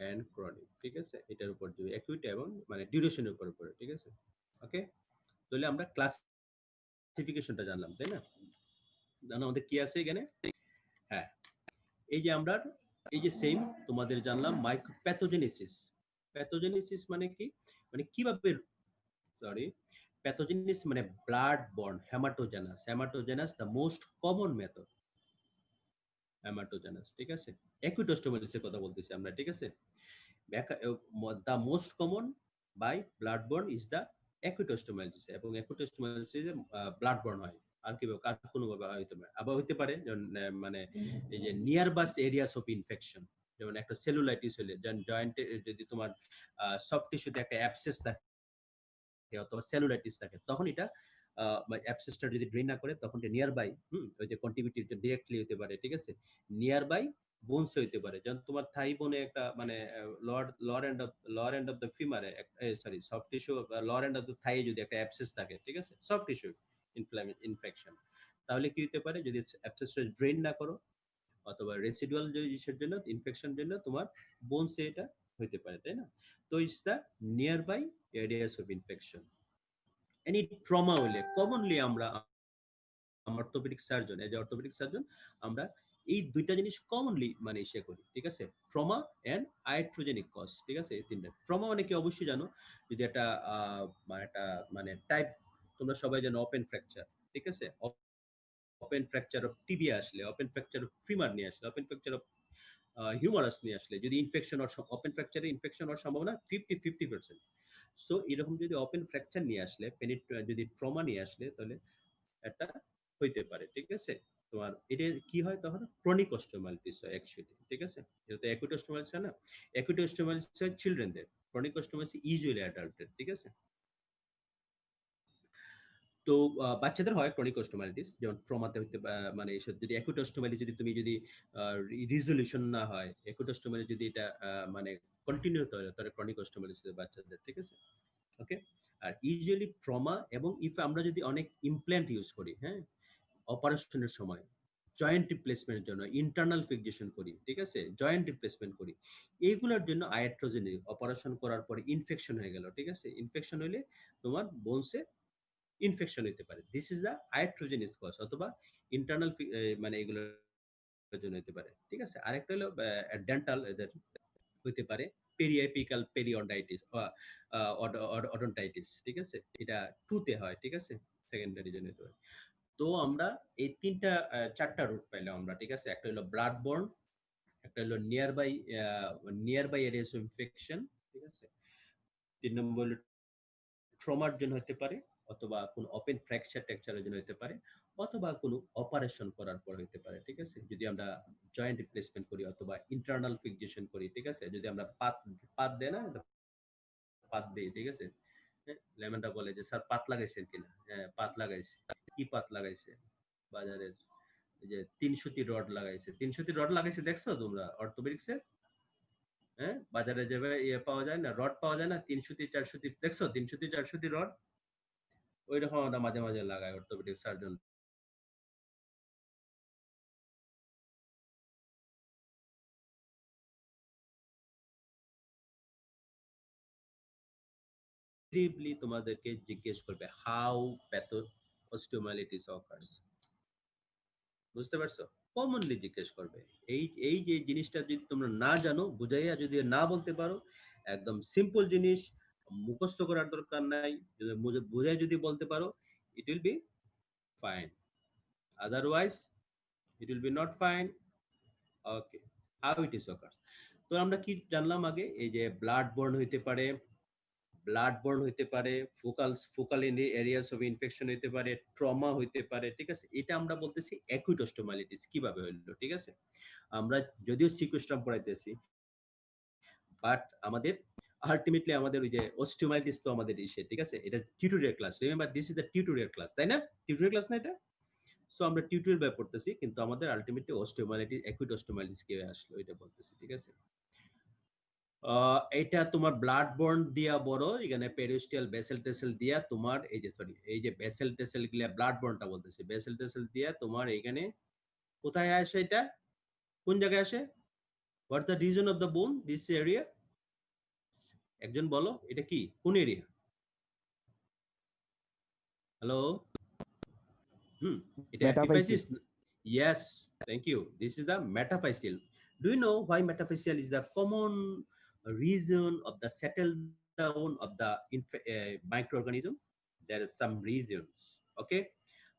এন্ড ক্রনিক, ঠিক আছে? এটার উপর যদি অ্যাকিউট এবং মানে ডিউরেশনের উপর পড়ে, ঠিক আছে? ওকে, তাহলে আমরা ক্লাসিফিকেশনটা জানলাম, তাই না? জানো আমাদের কি আছে এখানে? হ্যাঁ, এই যে আমরা এই যে সেম তোমাদের জানলাম মাইক্রোপ্যাথোজেনেসিস। প্যাথোজেনেসিস মানে কি, মানে কিভাবে, সরি, প্যাথোজেনেসিস মানে blood borne haematogenous, haematogenous the most common method, haematogenous, ঠিক আছে? অ্যাকুইটোস্টোমালিসের কথা বলতেছি আমরা, ঠিক আছে? The most common by blood borne is the acute osteomyelitis, এবং অ্যাকুইটোস্টোমালিসিস ব্লাড বর্ন হয়। আর কি কার কোনো ভাবে হইতে পারে, আবার হইতে পারে যেমন মানে এই যে near bus areas of infection, যেমন একটা সেলুলাইটিস হলে, যেমন জয়েন্টে যদি তোমার সফট টিস্যুতে একটা অ্যাবসেস থাকে অথবা সেলুলাইটিস থাকে, তখন এটা অ্যাবসেসটা যদি ড্রেন না করে তখন নিয়ার বাই, ওই যে কন্টিভিটি ডিরেক্টলি হতে পারে, ঠিক আছে? নিয়ার বাই বোনসে হইতে পারে, যেমন তোমার থাই বোনে একটা মানে লোয়ার এন্ড অফ দ্য ফিমারে, sorry soft tissue, lower end of the thigh যদি একটা অ্যাবসেস থাকে, ঠিক আছে, সফট টিস্যু ইনফেকশন, তাহলে কি হতে পারে, যদি অ্যাবসেসটা ড্রেন না করো অথবা রেসিডুয়াল জিনিসের জন্য, ইনফেকশন জন্য তোমার বোনসে এটা হইতে পারে, তাই না? তো it's the nearby areas of infection. Any trauma হইলে কমনলি আমরা orthopaedic surgeon, as orthopaedic surgeon আমরা এই দুইটা জিনিস কমনলি মানে ইসে করি, ঠিক আছে? ট্রমা এন্ড আয়াট্রোজেনিক কজ, ঠিক আছে? এই তিনটা। ট্রমা মানে কি অবশ্যই জানো, যদি একটা মানে একটা মানে টাইপ, তোমরা সবাই জানো ওপেন ফ্র্যাকচার, ঠিক আছে? ওপেন ফ্র্যাকচার অফ টিবিয়া আসলে, ওপেন ফ্র্যাকচার অফ ফিমার নিয়ে আসলে, ওপেন ফ্র্যাকচার অফ হিউমারাস নিয়ে আসলে, যদি ইনফেকশন ওপেন ফ্র্যাকচারে ইনফেকশন হওয়ার সম্ভাবনা 50-50%। সো এরকম যদি ওপেন ফ্র্যাকচার নিয়ে আসলে, যদি ট্রমা নিয়ে আসলে, তাহলে একটা হইতে পারে, ঠিক আছে? তোমার এটা কি হয় তখন ক্রনিক অস্টিওমাইলিটিস হয় অ্যাকচুয়ালি, ঠিক আছে? এটা তো অ্যাকুট অস্টিওমাইলিটিস হয় না, অ্যাকুট অস্টিওমাইলিটিস হয় চিলড্রেনদের, ক্রনিক অস্টিওমাইলিটিস ইউজুয়ালি অ্যাডাল্টের, ঠিক আছে? তো বাচ্চাদের হয় ক্রনিক অস্টিওমাইলিটিস, যেমন ট্রমাতে হইতে মানে এসব যদি অ্যাকুট অস্টিওমাইলিটিস যদি তুমি যদি রিজলিউশন না হয়, অ্যাকুট অস্টিওমাইলিটিস যদি এটা মানে কন্টিনিউ হতে হয়, তাহলে ক্রনিক অস্টিওমাইলিটিস বাচ্চাদের, ঠিক আছে? ওকে, আর ইউজুয়ালি ট্রমা এবং ইফ আমরা যদি অনেক ইমপ্ল্যান্ট ইউজ করি, হ্যাঁ, অপারেশনের সময় জয়েন্ট রিপ্লেসমেন্টের জন্য ইন্টারনাল ফিক্সেশন করি, ঠিক আছে, জয়েন্ট রিপ্লেসমেন্ট করি, এইগুলোর জন্য আয়াট্রোজেনিক অপারেশন করার পরে ইনফেকশন হয়ে গেল, ঠিক আছে? ইনফেকশন হইলে তোমার বোনসে ইনফেকশন হতে পারে, দিস ইজ দ্য আয়াট্রোজেনিক কজ, অথবা ইন্টারনাল মানে এগুলোর জন্য হতে পারে, ঠিক আছে? আরেকটা হলো ডেন্টাল, এদের হতে পারে পেরিয়াপিক্যাল পেরিঅন্ডাইটিস বা অডন্টাইটিস, ঠিক আছে? এটা টুতে হয়, ঠিক আছে? সেকেন্ডারি জন্য হতে পারে। তো আমরা এই তিনটা চারটা রুট পাইলাম আমরা, ঠিক আছে? একটা হলো ব্লাড বর্ন, একটা হলো nearby areas of infection, ঠিক আছে? 3 নম্বর হলো ট্রমার জন্য হতে পারে, অথবা কোনো ওপেন ফ্র্যাকচার টেকচারের জন্য হতে পারে, অথবা কোনো অপারেশন করার পর হতে পারে, ঠিক আছে? যদি আমরা জয়েন্ট রিপ্লেসমেন্ট করি অথবা ইন্টারনাল ফিক্সেশন করি, ঠিক আছে? যদি আমরা পাত পাত দেয় না, পাত দেই, ঠিক আছে? লেমনটা বলে যে স্যার পাত লাগাইছেন কিনা, হ্যাঁ পাত লাগাইছে। কি পাত লাগাইছে? বাজারের এই যে ৩ সুতি রড লাগাইছে, ৩ সুতি রড লাগাইছে, দেখছো তোমরা অর্থোপেডিক্সে? হ্যাঁ, বাজারে যেভাবে ইয়ে পাওয়া যায় না, রড পাওয়া যায় না, ৩ সুতি ৪ সুতি, দেখছো ৩ সুতি ৪ সুতি রড? ওই রকম আমরা মাঝে মাঝে লাগাই অর্থোপেডিক সার্জন। ব্রিফলি তোমাদেরকে জিজ্ঞেস করবে হাউ প্যাথো অস্টিওমাইলিটিস অকার্স, বুঝতে পারছো? কমনলি জিজ্ঞেস করবে। এই এই যে জিনিসটা যদি তোমরা না জানো, বুঝাইয়া যদি না বলতে পারো, একদম সিম্পল জিনিস, মুখস্থ করার দরকার নাই, যদি বুঝাই যদি বলতে পারো, it will be fine, otherwise it will be not fine. Okay, how it is occurs. তো আমরা কি জানলাম আগে, এই যে ব্লাড বর্ন হইতে পারে, ব্লাড বর্ন হইতে পারে, ফোকাল এরিয়াস অফ ইনফেকশন হইতে পারে, ট্রমা হইতে পারে, ঠিক আছে? এটা আমরা বলতেছি অ্যাকুইট অস্টিওমাইলিটিস। কিভাবে হইলো, ঠিক আছে? আমরা যদিও সিকুয়েস্ট্রাম পড়াইতেছি, বাট আমাদের আলটিমেটলি আমাদের ওই যে অস্টিওমাইলিটিস তো আমাদের ইসে, ঠিক আছে? এটা tutorial class, remember this is the tutorial class, তাই না? টিউটোরিয়াল ক্লাস না এটা? সো আমরা টিউটোরিয়াল ব্যাপার পড়তেছি, কিন্তু আমাদের আলটিমেটলি অস্টিওমাইলিটিস, অ্যাকুইট অস্টিওমাইলিটিস কি আসলো এটা বলতেছি, ঠিক আছে? এটা তোমার ব্লাড বর্ন দিয়া বড়, এখানে পেরিস্টিয়াল বেসেল টেসেল দিয়া তোমার এই যে সরি এই যে বেসেল টেসেল গুলা ব্লাড বর্নটা বলতেছি, বেসেল টেসেল দিয়া তোমার এখানে কোথায় আসে, এটা কোন জায়গায় আসে? What the reason of the bone this area? একজন বলো এটা কি, কোন এরিয়া? হ্যালো, এটা epiphysis. Yes, thank you. This is the metaphyseal. Do you know why metaphyseal is the common region of the settle down of the microorganism? There is some reasons. Okay,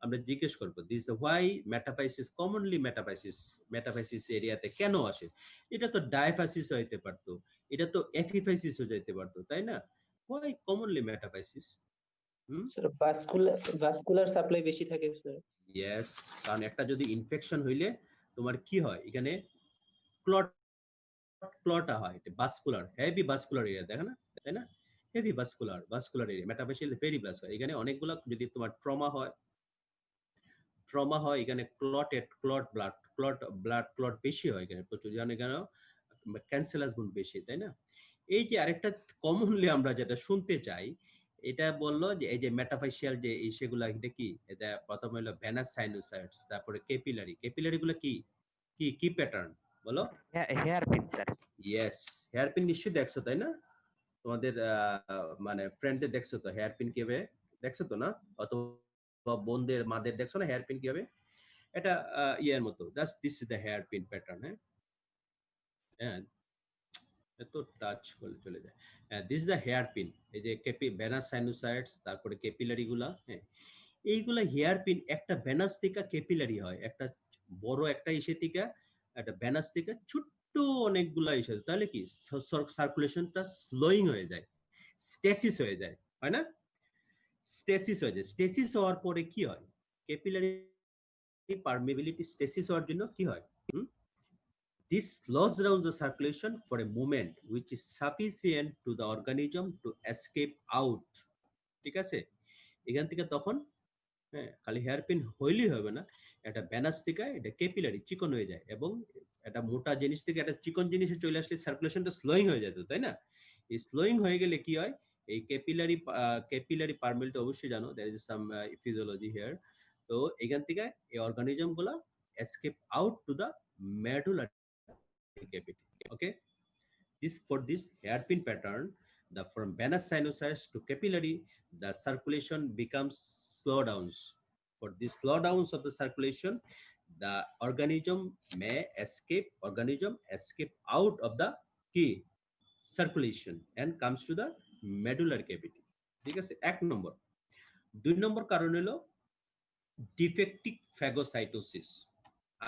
আমরা জিজ্ঞেস করবো this is why metaphysis commonly metaphysis এরিয়াতে কেন আসে? এটা তো ডায়াফাইসিস হইতে পারতো, এটা তো এপিফাইসিস হয়ে যেতে পারতো, তাই না? why commonly metaphysis? Sir vascular supply বেশি থাকে স্যার। ইয়েস, কারণ একটা যদি ইনফেকশন হইলে তোমার কি হয়, এখানে ক্লটা হয়, এটা ভাস্কুলার, হেভি ভাস্কুলার এরিয়া, দেখো না, তাই না? Heavy vascular area, metaphyseal very vascular. এখানে অনেকগুলো যদি তোমার ট্রমা হয় এখানে ব্লাড বেশি হয়, এখানে প্রচুর, এখানে ক্যান্সারাস গুণ বেশি, তাই না? এই যে আরেকটা কমনলি আমরা যেটা শুনতে চাই, এটা বললো যে এই যে মেটাফেশিয়াল যে সেগুলা, এটা কি, এটা প্রথমে হলো ভেনাস সাইনোসাইটস, তারপরে ক্যাপিলারি গুলো কি কি কি প্যাটার্ন বলো? Hairpin sir. Yes, hairpin নিশ্চয়ই দেখছো, তাই না? তোমাদের মানে ফ্রেন্ডদের দেখছো তো হেয়ার পিন কিভাবে, দেখছো তো না? অথবা বোনদের মাদের দেখছো না হেয়ার পিন কিভাবে? এটা ইয়ের মতো, just this is the hairpin pattern. হ্যাঁ, এত টাচ করলে চলে যায়। This is the hairpin, এই যে ভেনাস সাইনোসাইটস, তারপরে ক্যাপিলারি গুলা, হ্যাঁ, এইগুলা হেয়ার পিন একটা ভেনাস থেকে ক্যাপিলারি হয়, একটা বড় একটা ইসে থেকে, একটা ভেনাস থেকে ছোট্ট অনেকগুলা ইসে, তাহলে কি সার্কুলেশনটা স্লোয়িং হয়ে যায়, স্টেসিস হয়ে যায়, হয় না? স্টেসিস হওয়ার পরে কি হয়, ক্যাপিলারি পারমিবিলিটি স্টেসিস হওয়ার জন্য কি হয়, this slows down the circulation for a moment which is sufficient to the organism to escape out, ঠিক আছে? এখান থেকে তখন, হ্যাঁ, খালি হেয়ার পিন হইলেই হবে না, একটা ভ্যানাস থেকে এটা ক্যাপিলারি চিকন হয়ে যায়, এবং একটা মোটা জিনিস থেকে একটা চিকন জিনিসে চলে আসলে সার্কুলেশনটা স্লোয়িং হয়ে যেত, তাই না? এই স্লোয়িং হয়ে গেলে কি হয়, এই ক্যাপিলারি পারমিবিলিটি অবশ্যই জানো, there is some physiology here. তো এখান থেকে এই অর্গানিজম গুলা escape out to the medullary cavity. Okay, for this hairpin pattern, the from venous sinusoids to capillary, the circulation becomes slowdowns. For these slowdowns of the circulation, the organism escape out of the key circulation and comes to the medullary cavity. ঠিক আছে, এক নম্বর। দুই নম্বর কারণ হলো ডিফেক্টিভ ফ্যাগোসাইটোসিস।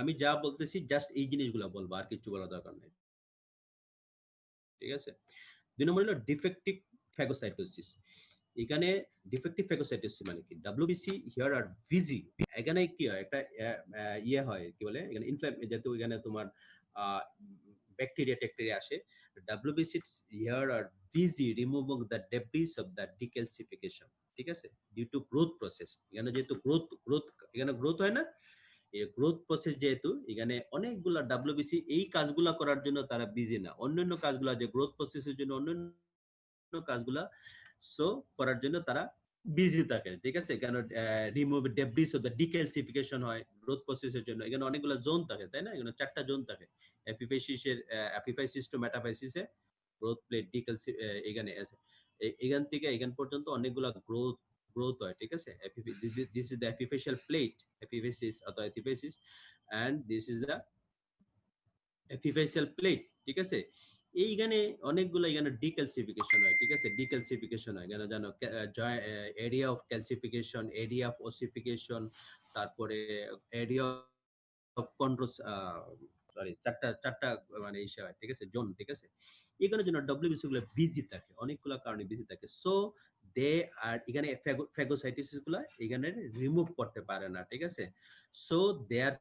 আমি যা বলতেছি জাস্ট এই জিনিসগুলো বলবো, আর কিছু বলার দরকার নেই, ঠিক আছে? দুই নম্বর হলো ডিফেক্টিভ ফ্যাগোসাইটোসিস। এখানে ডিফেক্টিভ ফ্যাগোসাইটোসিস মানে কি, ডব্লিউবিসি হিয়ার আর ভিজি, এখানে কি হয়, একটা ইয়ে হয়, কি বলে, এখানে যেহেতু এখানে তোমার ব্যাকটেরিয়া আসে, ডব্লিউবিসি হিয়ার আর ভিজি removing the debris of the ডিক্যালসিফিকেশন, ঠিক আছে, ডিউ টু গ্রোথ প্রসেস। এখানে যেহেতু এখানে গ্রোথ হয় না, এই গ্রোথ প্রসেস যেহেতু, এখানে অনেকগুলা ডাব্লিউবিসি এই কাজগুলা করার জন্য তারা বিজি না, অন্যান্য কাজগুলা যে গ্রোথ প্রসেসের জন্য অন্যান্য কাজগুলা সো করার জন্য তারা বিজি থাকে, ঠিক আছে? কেন রিমুভ ডেব্রিস অফ দ্য ডিক্যালসিফিকেশন হয় গ্রোথ প্রসেসের জন্য, এখানে অনেকগুলো জোন থাকে, তাই না? এখানে 4টা জোন থাকে, এপিফাইসিস টু মেটাফাইসিসে গ্রোথ প্লেট এখানে এখান থেকে এখান পর্যন্ত অনেকগুলা গ্রোথ হয়, ঠিক আছে? This is the epiphyseal plate, epiphysis অথবা epiphysis, and this is the epiphyseal plate, ঠিক আছে? এইখানে অনেকগুলো এখানে ডিক্যালসিফিকেশন হয়, ঠিক আছে? ডিক্যালসিফিকেশন হয়, কেন জানো? Area of calcification, area of ossification, তারপরে এরিয়া অফ সরি চারটা চারটা মানে ইসে হয়, ঠিক আছে, জোন, ঠিক আছে। এগুলোর জন্য ডব্লিউবিসি গুলো বিজি থাকে, অনেকগুলো কারণে বিজি থাকে। সো দে আর এখানে ফ্যাগোসাইটিস গুলা এখানে রিমুভ করতে পারে না, ঠিক আছে। So their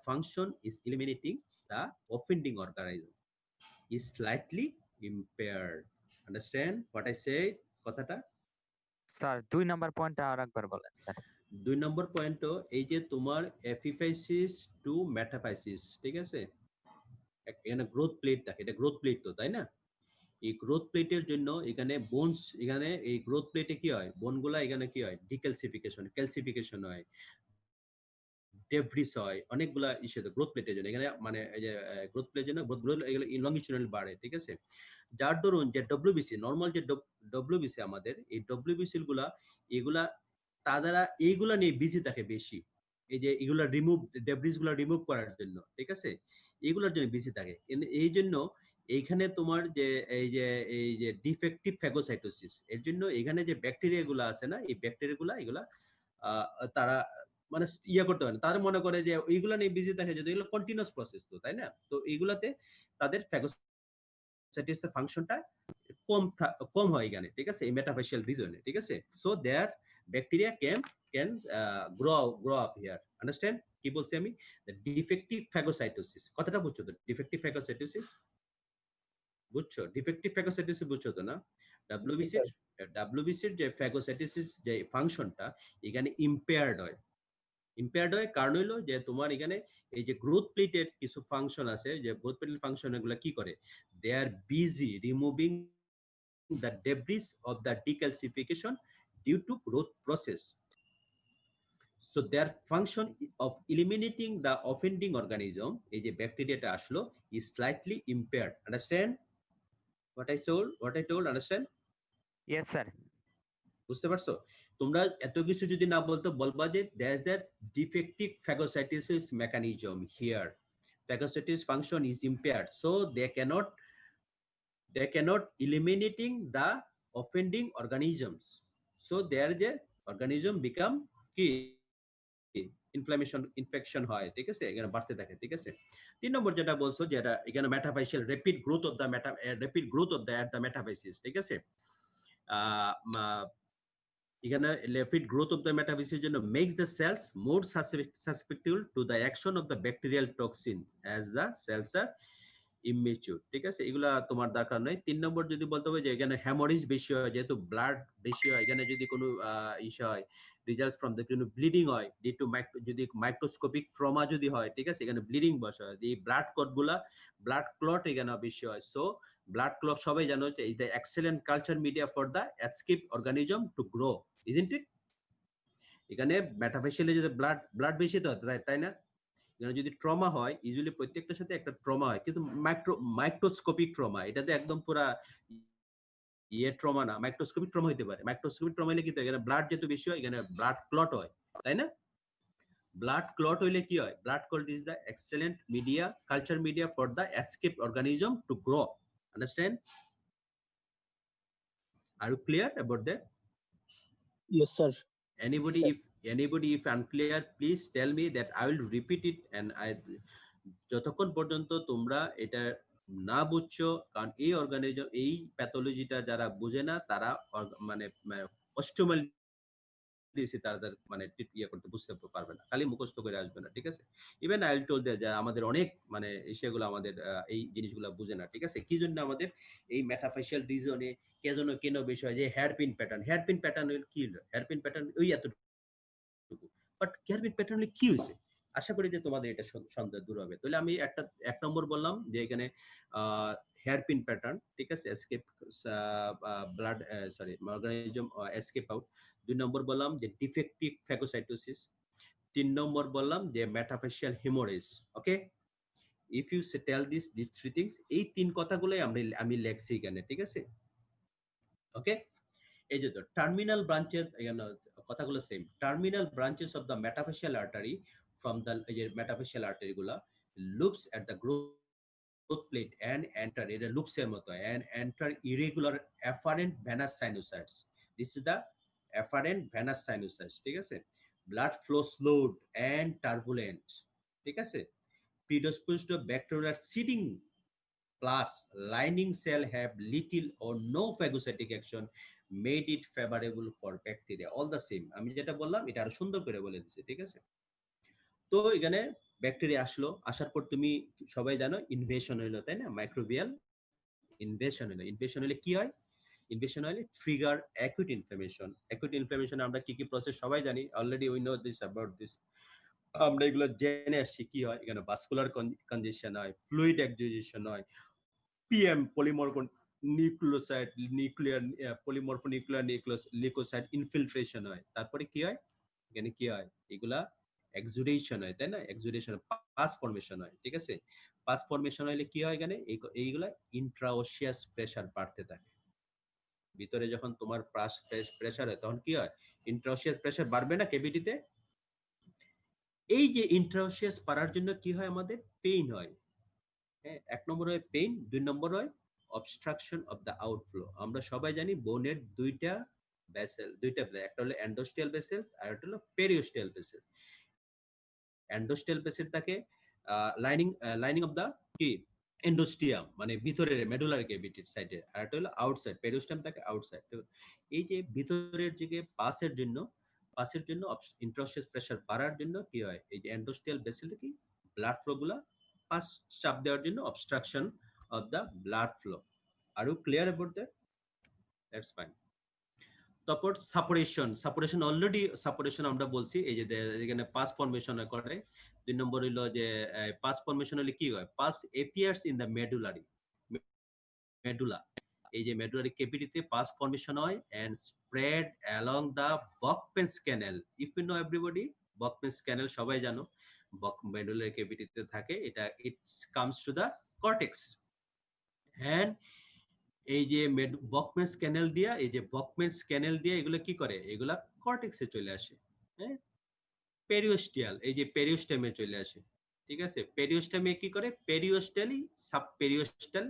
function is eliminating the offending organism is slightly impaired. Understand what I said? কথাটা স্যার 2 নাম্বার পয়েন্টটা আরেকবার বলেন স্যার। 2 নম্বর পয়েন্টও এই যে তোমার এপিফাইসিস টু মেটাফাইসিস, ঠিক আছে। এখানে গ্রোথ প্লেট থাকে, এটা গ্রোথ প্লেট তো, তাই না? এই গ্রোথ প্লেটের জন্য এখানে বোনস, এখানে এই গ্রোথ প্লেটে কি হয়, বোনগুলা এখানে কি হয়, ডিক্যালসিফিকেশন, ক্যালসিফিকেশন হয়, ডেভরিস হয়, অনেকগুলা ইস্যুতে গ্রোথ প্লেটের জন্য এখানে মানে এই যে গ্রোথ প্লেটের জন্য গ্রোথ এগুলো লংগিটিউডাল বাড়ে, ঠিক আছে। যার দরুন যে ডব্লিউবিসি নরমাল যে ডব্লিউবিসি আমাদের এই ডব্লিউবিসি গুলা এগুলা তারা এইগুলা নিয়ে বিজি থাকে বেশি, এই যে এগুলা রিমুভ ডেব্রিস গুলা রিমুভ করার জন্য, ঠিক আছে, এগুলোর জন্য বিজি থাকে। এই জন্য এইখানে তোমার যে এই যে ডিফেক্টিভ ফ্যাগোসাইটোসিস এর জন্য এখানে যে ব্যাকটেরিয়া গুলা আছে না, এই ব্যাকটেরিয়া গুলা এগুলা তারা মানে ইয়ে করতে পারে না। তারা মনে করে যে ওইগুলা নিয়ে বিজি থাকে, যদি এগুলো কন্টিনিউয়াস প্রসেস তো, তাই না? তো এইগুলাতে তাদের ফ্যাগোসাইটিসের ফাংশনটা কম হয় এখানে, ঠিক আছে, এই মেটাফেশিয়াল রিজনে, ঠিক আছে। So there bacteria can grow up here. Understand কি বলছি আমি? ডিফেক্টিভ ফ্যাগোসাইটোসিস কথাটা বুঝছো তো? ডিফেক্টিভ ফ্যাগোসাইটোসিস বুঝছো? ডিফেক্টিভ ফ্যাগোসাইটোসিস বুঝছো তো না? ডাব্লিউবিসির যে ফ্যাগোসাইটোসিস যে ফাংশনটা এখানে ইম্পেয়ার্ড হয় কারণ হইলো যে তোমার এখানে এই যে গ্রোথ প্লেটের কিছু ফাংশন আছে, যে গ্রোথ প্লেটের ফাংশন এগুলো কি করে, they are busy removing the debris of the decalcification due to growth process. So their function of eliminating the offending organism, এই যে ব্যাকটেরিয়াটা আসলো, is slightly impaired. Understand what I told? Understand? Yes sir. বুঝতে পারছো? তোমরা এত কিছু যদি না বলতো, বলবা যে there's that defective phagocytosis mechanism here. Phagocytosis function is impaired, so they cannot eliminating the offending organisms. So there the organism become কি ইনফেকশন হয়, ঠিক আছে, এখানে বাড়তে থাকে, ঠিক আছে। 3 নম্বর যেটা বলছো যেটা এখানে metaphyseal rapid growth of the at the metaphysis, ঠিক আছে। এখানে rapid growth of the metaphysis জন্য makes the cells more susceptible to the action of the bacterial toxin as the cells are immature, ঠিক আছে, এগুলা তোমার দরকার নাই। 3 নম্বর যদি বলতে হবে যে এখানে হ্যামোরেজ বেশি হয়, যেহেতু ব্লাড বেশি হয়, এখানে যদি কোনো ইস্যু হয়, রিজাল্টস ফ্রম দ্য কোনো ব্লিডিং হয়, ডিউ টু যদি মাইক্রোস্কোপিক ট্রমা যদি হয়, ঠিক আছে, এখানে ব্লিডিং বসে হয়, এই ব্লাড ক্লট এখানে বেশি হয়। সো ব্লাড ক্লট সবাই জানো যে is the excellent culture media for the escape organism to grow, isn't it? এখানে মেটাফেশিয়ালে যদি ব্লাড বেশি তো তাই না? যদি ট্রমা হয়, ইউজুয়ালি প্রত্যেকটার সাথে একটা ট্রমা হয়, কিন্তু মাইক্রোস্কোপিক ট্রমা, এটাতে একদম পুরা ইয়ে ট্রমা না, মাইক্রোস্কোপিক ট্রমা হইতে পারে। মাইক্রোস্কোপিক ট্রমা হলে কি হয়, এখানে ব্লাড যেহেতু বেশি হয়, এখানে ব্লাড ক্লট হয়, তাই না? ব্লাড ক্লট হইলে কি হয়, blood clot is the excellent media, culture media for the escape organism to grow. Understand? Are you clear about that? Yes, sir. Anybody Yes, if unclear, please tell me that I will repeat it, and যতক্ষণ পর্যন্ত তোমরা এটা না বুঝছো, কারণ এই অর্গানিজম এই প্যাথোলজিটা যারা বুঝে না তারা মানে অষ্টমাল দিয়েছি তাদের মানে ইয়ে করতে বুঝতে পারবে না, খালি মুখস্থ করে আসবে না, ঠিক আছে। Even I will toll that যে আমাদের অনেক মানে সেগুলো আমাদের এই জিনিসগুলো বুঝে না, ঠিক আছে। কি জন্য আমাদের এই মেটাফেশিয়াল রিজনে কেন বিষয় যে হেয়ারপিন প্যাটার্ন কি হলো, হেয়ারপিন প্যাটার্ন ওই এতটুকু, বাট হেয়ারপিন প্যাটার্ন কি হয়েছে, আশা করি যে তোমাদের এটা সন্দেহ দূর হবে। তাহলে আমি এক নম্বর বললাম যে এখানে হেয়ারপিন প্যাটার্ন, ঠিক আছে, escape blood sorry organism escape out. 2 number বললাম যে ডিফেক্টিভ ফ্যাগোসাইটোসিস। 3 নম্বর বললাম যে metaphyseal haemorrhage. Okay, if you tell this three things, এই 3 কথাগুলোই আমি লেখছি এখানে, ঠিক আছে। ওকে, এই যে টার্মিনাল ব্রাঞ্চের কথাগুলো same, terminal branches of the metaphyseal artery from the metaphyseal artery গুলা looks at the growth plate and enter এটা লুপসের মতো and enter irregular afferent venous sinusoids. This is the afferent venous sinusoids, ঠিক আছে। blood flow slowed and turbulent, ঠিক আছে। predisposed to bacterial seeding plus lining cell have little or no phagocytic action made it favorable for bacteria. All the same, আমি যেটা বললাম এটা আরো সুন্দর করে বলে দিচ্ছি, ঠিক আছে? তো এখানে ব্যাকটেরিয়া আসলো, আসার পর তুমি সবাই জানো ইনভেশন হইলো, তাই না? মাইক্রোবিয়াল ইনভেশন হইলো। ইনভেশন হলে কি হয়? ইনভেশন হলে trigger acute inflammation. Acute inflammation আমরা কি কি প্রসেস সবাই জানি, already we know this about this. আমরা এগুলো জেনে আসছি কি হয়। এখানে ভাস্কুলার কনজেশন হয়, ফ্লুইড এক্সুজেশন হয়, PM polymorpho nucleoside nuclear polymorpho nuclear leucocyte infiltration হয়। তারপরে কি হয়? এখানে কি হয়? এগুলা এক্সুডেশন হয়, তাই না? এক্সুডেশন পাস ফর্মেশন হয়, ঠিক আছে? পাস ফর্মেশন হলে কি হয়? এখানে এইগুলা ইন্ট্রাওসিয়াস প্রেসার বাড়তে থাকে। ভিতরে যখন তোমার প্রেসার হয় তখন কি হয়? ইন্ট্রাওসিয়াস প্রেসার বাড়বে না ক্যাভিটিতে? এই যে ইন্ট্রাওসিয়াস বাড়ার জন্য কি হয়? আমাদের পেইন হয়। হ্যাঁ, 1 নম্বর হয় পেইন, 2 নম্বর হয় অবস্ট্রাকশন অফ দ্য আউটফ্লো। আমরা সবাই জানি বোনের দুইটা ভেসেল, একটা হলো এন্ডোস্টিয়াল ভেসেল আর একটা হলো পেরিওস্টিয়াল ভেসেল। এন্ডোস্টিয়াল ভেসেল থাকে লাইনিং অফ দ্য কি এন্ডোস্টিয়াম, মানে ভিতরের মেডুলার ক্যাভিটির সাইডে, আর একটা হলো আউটসাইড, পেরিওস্টিয়াম থাকে আউটসাইড। তো এই যে ভিতরের দিকে পাসের জন্য ইন্ট্রাওসিয়াস প্রেসার বাড়ার জন্য কি হয়? এই যে এন্ডোস্টিয়াল ভেসেল থেকে ব্লাড ফ্লো গুলা পাস চাপ দেওয়ার জন্য obstruction of the blood flow. Are you clear about that? That's fine. তারপর সাপারেশন অলরেডি সাপারেশন আমরা বলছি, এই যে এখানে পাস ফর্মেশন করে। 2 নম্বর হলো যে পাস ফর্মেশন হলে কি হয়? Pus appears in the medulla. এই যে মেডুলারি ক্যাভিটিতে পাস ফর্মেশন হয় and spread along the Volkmann's canal. If you know everybody, Volkmann's canal সবাই জানো, মেডুলারি ক্যাভিটিতে থাকে। এটা it comes to the cortex and এই যে বকমেন্স ক্যানেল দিয়া, এগুলো কি করে? এগুলা কর্টেক্সে চলে আসে। হ্যাঁ, পেরিওস্টিয়াল, এই যে পেরিওস্টেমে চলে আসে, ঠিক আছে? পেরিওস্টেমে কি করে? পেরিওস্টালি সাব পেরিওস্টাল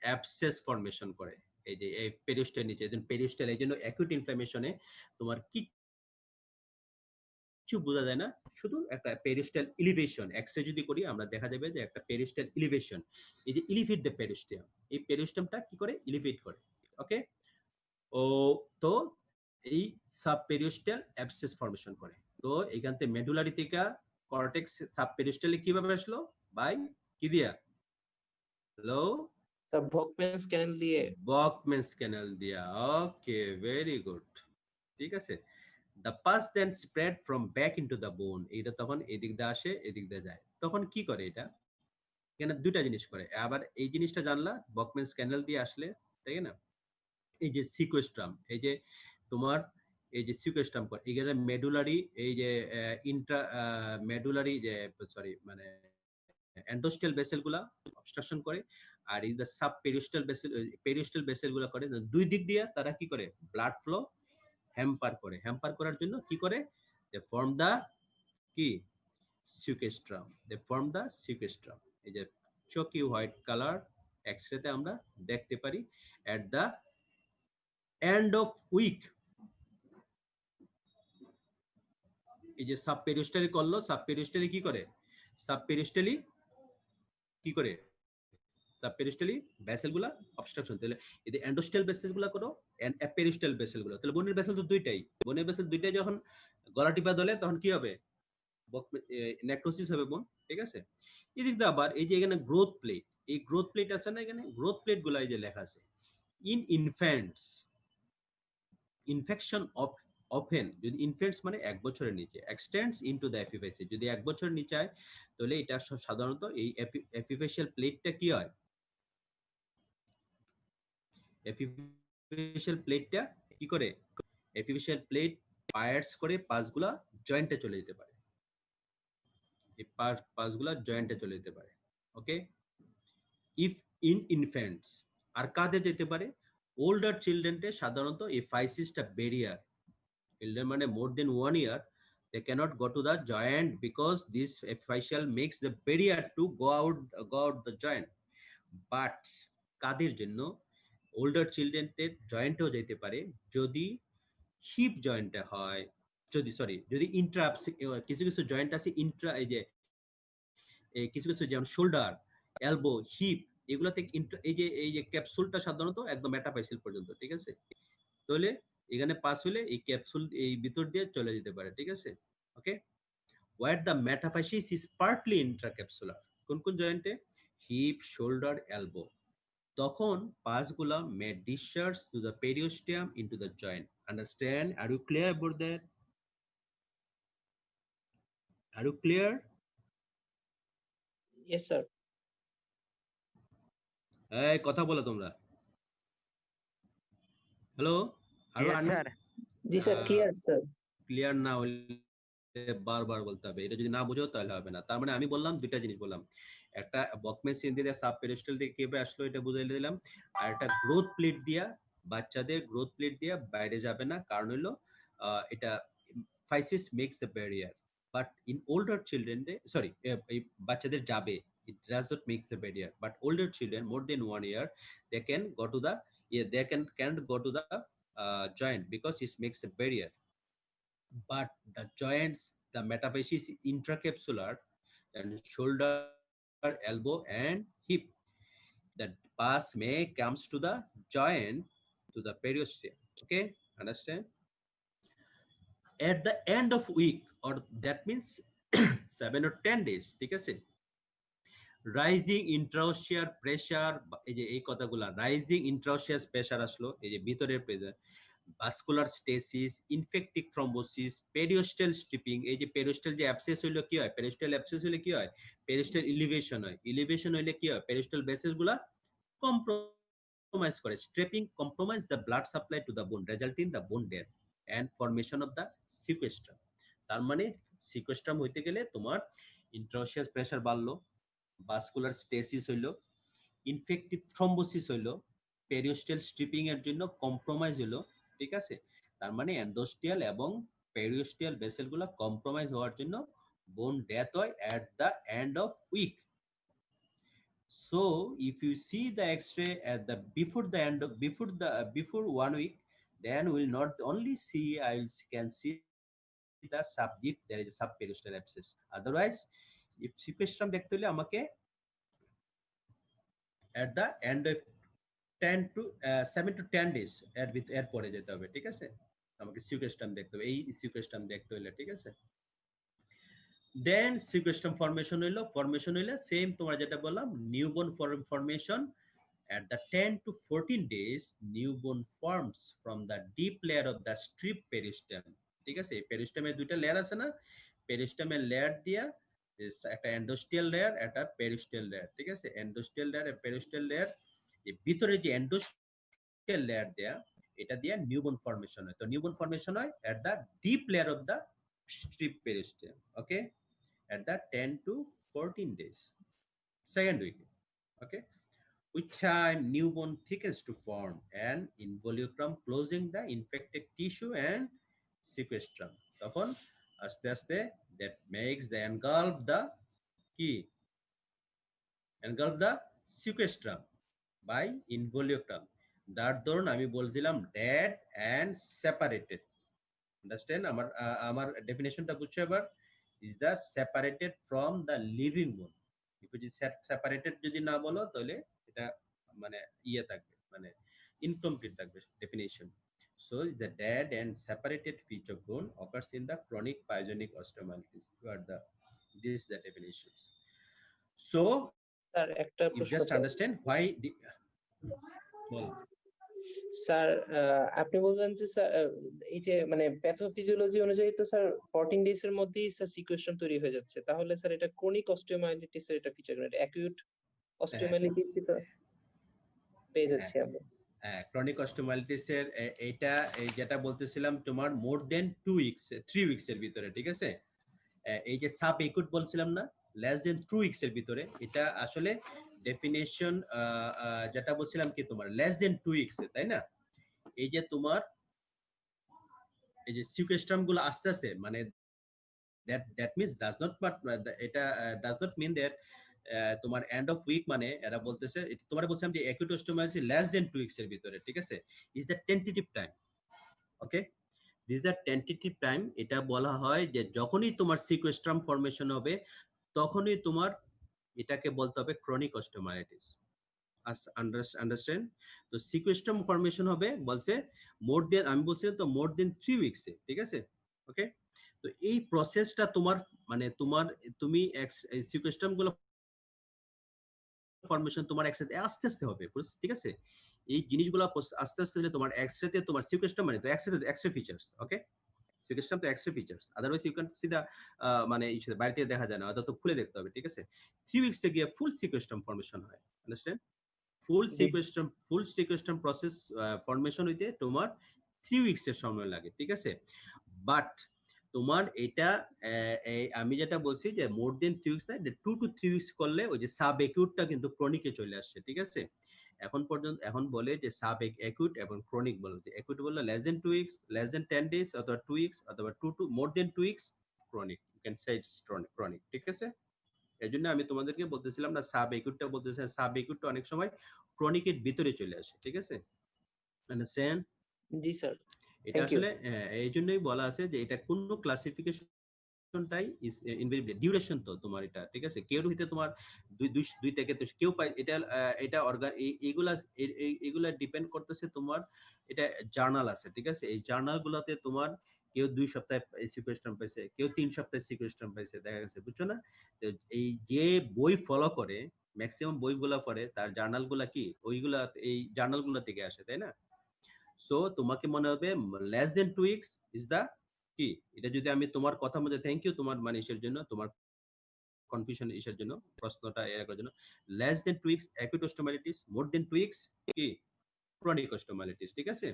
অ্যাবসেস ফর্মেশন করে। এই যে এই পেরিওস্টাল নিচে, এই জন্য পেরিওস্টাল, এই জন্য অ্যাকুইট ইনফ্লামেশনে তোমার কিছু বোঝা যায় না, শুধু একটা পেরিস্টাল এলিভেশন। এক্সরে যদি করি আমরা দেখা যাবে যে একটা পেরিস্টাল এলিভেশন, এই যে এলিভেট দ্য পেরিস্টিয়াম, এই পেরিস্টিয়ামটা কি করে? এলিভেট করে। ওকে, ও তো এই সাব পেরিস্টাল অ্যাবসেস ফর্মেশন করে। তো এখান থেকে মেডুলারি থেকে কর্টেক্স সাব পেরিস্টালে কিভাবে আসলো? বাই কি দিয়া? হ্যালো, The Bokman's canal দিয়ে। বকমেন্স ক্যানেল দিয়া। ওকে, ভেরি গুড, ঠিক আছে। The pus then spread from back into the bone. এটা তখন এদিক দিয়ে আসে, এদিক দিয়ে যায়। তখন কি করে এটা? এখানে দুইটা জিনিস করে। আবার এই জিনিসটা জানলা বকমেন্স ক্যানেল দিয়ে আসলে, তাই না? এই যে সিকোস্ট্রাম, এই যে তোমার এই যে সিকোস্ট্রাম করে এখানে মেডুলারি, এই যে ইন্ট্রা মেডুলারি যে সরি মানে এন্ডোস্টাল ভেসেল গুলা অবস্ট্রাকশন করে, আর এই যে সাব পেরিস্টাল ভেসেল গুলা করে দুই দিক দিয়ে তারা কি করে? ব্লাড ফ্লো হ্যাম্পার করে। হ্যাম্পার করার জন্য কি করে? দে ফর্ম দা কি সিকোস্ট্রাম, এই যে চকি হোয়াইট কালার এক্সরেতে আমরা দেখতে পারি। এট দা এন্ড অফ উইক, এই যে সাব পেরিস্টালি করলো, সাব পেরিস্টালি কি করে? সাব পেরিস্টালি কি করে? সাব পেরিস্টালি ভেসেল গুলা অবস্ট্রাকশন। তাহলে এই যে এন্ডোস্টাল ভেসেল গুলা করো এন্ড পেরিস্টাল ভেসেল গুলো, তাহলে বোনের ভেসেল তো দুইটাই। বোনের ভেসেল দুইটাই যখন গলা টিপা দলে তখন কি হবে? নেক্রোসিস হবে বোন, ঠিক আছে? এদিক দিয়ে আবার এই যে এখানে গ্রোথ প্লেট, এই গ্রোথ প্লেট আছে না, এখানে গ্রোথ প্লেট গুলা এই যে লেখা আছে in infants infection of often, যদি ইনফ্যান্টস মানে 1 বছরের নিচে, এক্সটেন্ডস ইনটু দ্য এপিফেসিস, যদি 1 বছরের নিচে হয় তাহলে এটা সাধারণত এই এপিফেশিয়াল প্লেটটা কি হয়? এপিফেশিয়াল প্লেটটা কি করে? এপিফেশিয়াল প্লেট পায়ার্স করে পাসগুলা জয়েন্টে চলে যেতে পারে, এই পাসগুলা জয়েন্টে চলে যেতে পারে। ওকে, ইফ ইন ইনফ্যান্টস, আর কাদের যেতে পারে? ওল্ডার চিলড্রেনটে সাধারণত এই ফাইসিসটা বেরিয়ার, চিলড্রেন মানে মোর দেন 1 ইয়ার, they cannot go to the joint because this fascial makes the barrier to go out the joint. But কাদের জন্য? ওল্ডার চিলড্রেনদের জয়েন্টেও যেতে পারে যদি হিপ জয়েন্টে হয়, যদি ইন্ট্রা, কিছু কিছু জয়েন্ট আছে ইন্ট্রা, এই যে এই কিছু কিছু যেমন শোল্ডার, এলবো, হিপ, এগুলাতে এই যে ক্যাপসুলটা সাধারণত একদম মেটাফাইসিল পর্যন্ত, ঠিক আছে? তাহলে এখানে পাস হলে এই ক্যাপসুল এই ভিতর দিয়ে চলে যেতে পারে, ঠিক আছে? ওকে, where the metaphysis is partly intracapsular, কোন কোন জয়েন্টে? Hip, shoulder, elbow. তখন পাসগুলা may discharge to the periosteum into the joint. Understand? Are you clear about that? Are you clear? Yes, sir. এই কথা বলো তোমরা। হ্যালো, আরো Yes, sir. Ji sir, clear, sir. Clear না হলে বারবার বলতে হবে, এটা যদি না বুঝো তাহলে হবে না। তার মানে আমি বললাম দুইটা জিনিস বললাম, একটা বকমেন সিন দিয়ে সাব পেরিস্টাল দিয়ে কিভাবে আসলো এটা বুঝাই দিলাম, আর একটা গ্রোথ প্লেট দিয়া, বাচ্চাদের গ্রোথ প্লেট দিয়া বাইরে যাবে না, কারণ হলো এটা physis makes the barrier, but in older children, sorry, এই বাচ্চাদের যাবে, it does not make the barrier, but older children more than 1 year they can go to the, they can go to the joint because it makes a barrier. But the joints, the metaphysis is intracapsular, and shoulder, elbow, and hip. The pus may comes to the joint, to the periosteum. Okay, understand? At the end of week, or that means 7 or 10 days, ঠিক আছে? রাইজিং ইন্ট্রাওসিয়ার প্রেসার, এই যে এই কথাগুলা, রাইজিং ইন্ট্রাওসিয়াস প্রেসার আসলো, এই যে ভিতরের pressure, vascular stasis, infective thrombosis, periosteal stripping, এই যে পেরিওস্টাল যে অ্যাবসেস হইলো কি হয়, পেরিওস্টাল অ্যাবসেস হইলে কি হয়, পেরিওস্টাল ইলিভেশন হয়, ইলিভেশন হইলে কি হয়, পেরিওস্টাল ভেসেলস গুলা কম্প্রোমাইজ করে, stripping compromise the blood supply to the bone, resulting the bone death and formation of the sequestrum. তার মানে সিকোয়েস্ট্রাম হইতে গেলে তোমার ইন্ট্রাওসিয়াস প্রেসার বাড়লো, ভাস্কুলার স্টেসিস হইলো, ইনফেক্টিভ থ্রম্বোসিস হইলো, পেরিওস্টাল স্ট্রিপিং এর জন্য কম্প্রোমাইজ হইলো, ঠিক আছে? তার মানে এন্ডোস্টিয়াল এবং পেরিওস্টিয়াল ভেসেলগুলো কম্প্রোমাইজ হওয়ার জন্য বোন ডেথ হয় at the end of week. So if you see the x-ray at the before 1 week, then we'll not only see, can see the if there is a subperiosteal abscess. Otherwise, if sequestrum দেখতে হলে আমাকে at the end of 10 to 7 to 10 days এর পরে যেতে হবে, ঠিক আছে? আমাকে সিকুয়েস্ট্রাম দেখতে হবে, এই সিকুয়েস্ট্রাম দেখতে হলে, ঠিক আছে? দেন সিকুয়েস্ট্রাম ফরমেশন হইলো সেম তোমরা যেটা বললাম, newborn formation at the 10 to 14 days, newborn forms from the deep layer of the strip periosteum, ঠিক আছে? এই পেরিস্টেমের দুইটা লেয়ার আছে না, পেরিস্টেমের লেয়ার দিয়া একটা এন্ডোস্টিয়াল লেয়ার, একটা পেরিস্টিয়াল লেয়ার, ঠিক আছে? এন্ডোস্টিয়াল লেয়ার আর পেরিস্টিয়াল লেয়ার, এই ভিতরে যে এন্ডোস্টিয়াল লেয়ার দেয়া, এটা দিয়ে নিউবর্ন ফরমেশন হয়। তো নিউবর্ন ফরমেশন হয় at the deep layer of the strip periosteum, okay, at the 10 to 14 days, second week, okay, which time newborn thickens to form an involucrum closing the infected tissue and sequestrum. তখন আস্তে আস্তে that makes the engulf the sequestrum by involucrum. তার ধরুন আমি বলছিলাম dead and separated. Understand? আমার ডেফিনেশনটা বুঝছো এবার? is the separated from the living bone. if it is separated যদি না বলো তাহলে এটা মানে ইয়ে থাকবে, মানে ইনকমপ্লিট থাকবে definition. So the dead and separated feature bone occurs in the chronic pyogenic osteomyelitis. These the definitions. So sir একটা you প্রশ্ন, just understand why স্যার আপনি বললেন যে স্যার এই যে মানে প্যাথোফিজিওলজি অনুযায়ী তো স্যার 14 ডেজ এর মধ্যেই স্যার সিকুয়েশন তৈরি হয়ে যাচ্ছে, তাহলে স্যার এটা ক্রনিক অস্টিওমাইলিটিস এর এটা ফিচার, এটা অ্যাকিউট অস্টিওমাইলিটিস তো পেয়ে যাচ্ছি আমরা। ক্রনিক অস্টিওমাইলিটিস এর এটা এই যেটা বলতেছিলাম তোমার মোর দেন 3 উইকস এর ভিতরে, ঠিক আছে? এই যে সাব একুট বলছিলাম না, লেস দেন 2 উইকস এর ভিতরে, এটা আসলে ডেফিনেশন যেটা বলছিলাম কি তোমার লেস দেন 2 উইকস, তাই না? এই যে তোমার এই যে সিকুয়েস্ট্রাম গুলো আস্তে আস্তে, মানে that means does not, but এটা does not mean that তোমার এন্ড অফ উইক, মানে এরা বলতেছে তোমার বলছিলাম যে অ্যাকিউট অস্টিওমাইলিটিস লেস দেন 2 উইকস এর ভিতরে, ঠিক আছে? Is the tentative time, okay, this the tentative time. এটা বলা হয় যে যখনই তোমার সিকুয়েস্ট্রাম ফরমেশন হবে তখনই তোমার এটাকে বলতে হবে ক্রনিক অস্টিওমাইলাইটিস। আন্ডারস্ট্যান্ড? তো সিকুয়েস্ট্রাম ফরমেশন হবে বলছে মোর দেন, আমি বলছিলাম তো মোর দেন 3 উইকসে, ঠিক আছে? ওকে, তো এই প্রসেসটা তোমার মানে তুমি সিকুয়েস্ট্রাম গুলো ফরমেশন তোমার একসাথে আস্তে আস্তে হবে, ঠিক আছে? এই জিনিসগুলো আস্তে আস্তে হলে তোমার একসাথে তোমার সিকুয়েস্ট্রাম মানে তো একসাথে এক্সট্রা ফিচার্স, ওকে? সিকুয়েস্ট্রাম তো extra features, otherwise you can see the মানে বাইরে থেকে দেখা যায় না, অত খুলে দেখতে হবে, ঠিক আছে? 3 উইকসে গিয়ে ফুল সিকুয়েস্ট্রাম ফরমেশন হয়, আন্ডারস্ট্যান্ড? জি ফুল সিকুয়েস্ট্রাম প্রসেস ফরমেশন হইতে তোমার 3 উইকস এর সময় লাগে, ঠিক আছে? বাট তোমার এটা আমি যেটা বলছি যে মোর দেন 3 উইকস না, 2 to 3 উইকস করলে ওই যে সাব একিউটটা কিন্তু ক্রনিকে চলে আসছে, ঠিক আছে? এখন বলে যে সাব একিউট এবং ক্রনিক বলে, যে একিউট বললে লেস দেন 2 উইকস, লেস দেন 10 ডেজ অথবা 2 উইকস অথবা 2 to more then 2 weeks chronic, you can say it's chronic, ঠিক আছে? এই জন্য আমি তোমাদেরকে বলতেছিলাম না, সাব একিউটটা বলতেছিলাম, সাব একিউটটা অনেক সময় ক্রনিকের ভিতরে চলে আসে, ঠিক আছে? আন্ডারস্ট্যান্ড? জি স্যার, এটা থ্যাংক ইউ। আসলে এই জন্যই বলা আছে যে এটা কোন ক্লাসিফিকেশনটাই ইজ ইনভেরিয়েবলি ডিউরেশন, তো তোমার এটা, ঠিক আছে? কেউ হইতে তোমার দুই থেকে তো কেউ পাই এটা, এটা এইগুলা এইগুলা ডিপেন্ড করতেছে তোমার, এটা জার্নাল আছে, ঠিক আছে? এই জার্নাল গুলাতে তোমার কেউ 2 সপ্তাহে সিকুয়েস্ট্রাম পাইছে, কেউ 3 সপ্তাহে সিকুয়েস্ট্রাম পাইছে, দেখা গেছে, বুঝছো না? তো এই যে বই ফলো করে, ম্যাক্সিমাম বইগুলা পড়ে, তার জার্নাল গুলা কি ওইগুলা এই জার্নাল গুলা থেকে আসে, তাই না? সো তোমাকে মনে হবে less then 2 weeks is the কি, এটা যদি আমি তোমার কথা মধ্যে, থ্যাংক ইউ তোমার মানে ইসের জন্য, তোমার কনফিউশন ইসের জন্য, প্রশ্নটা এর করার জন্য। লেস দেন 2 উইকস অ্যাকিউট অস্টিওমাইলাইটিস, মোর দেন 2 উইকস কি ক্রনিক অস্টিওমাইলাইটিস, ঠিক আছে?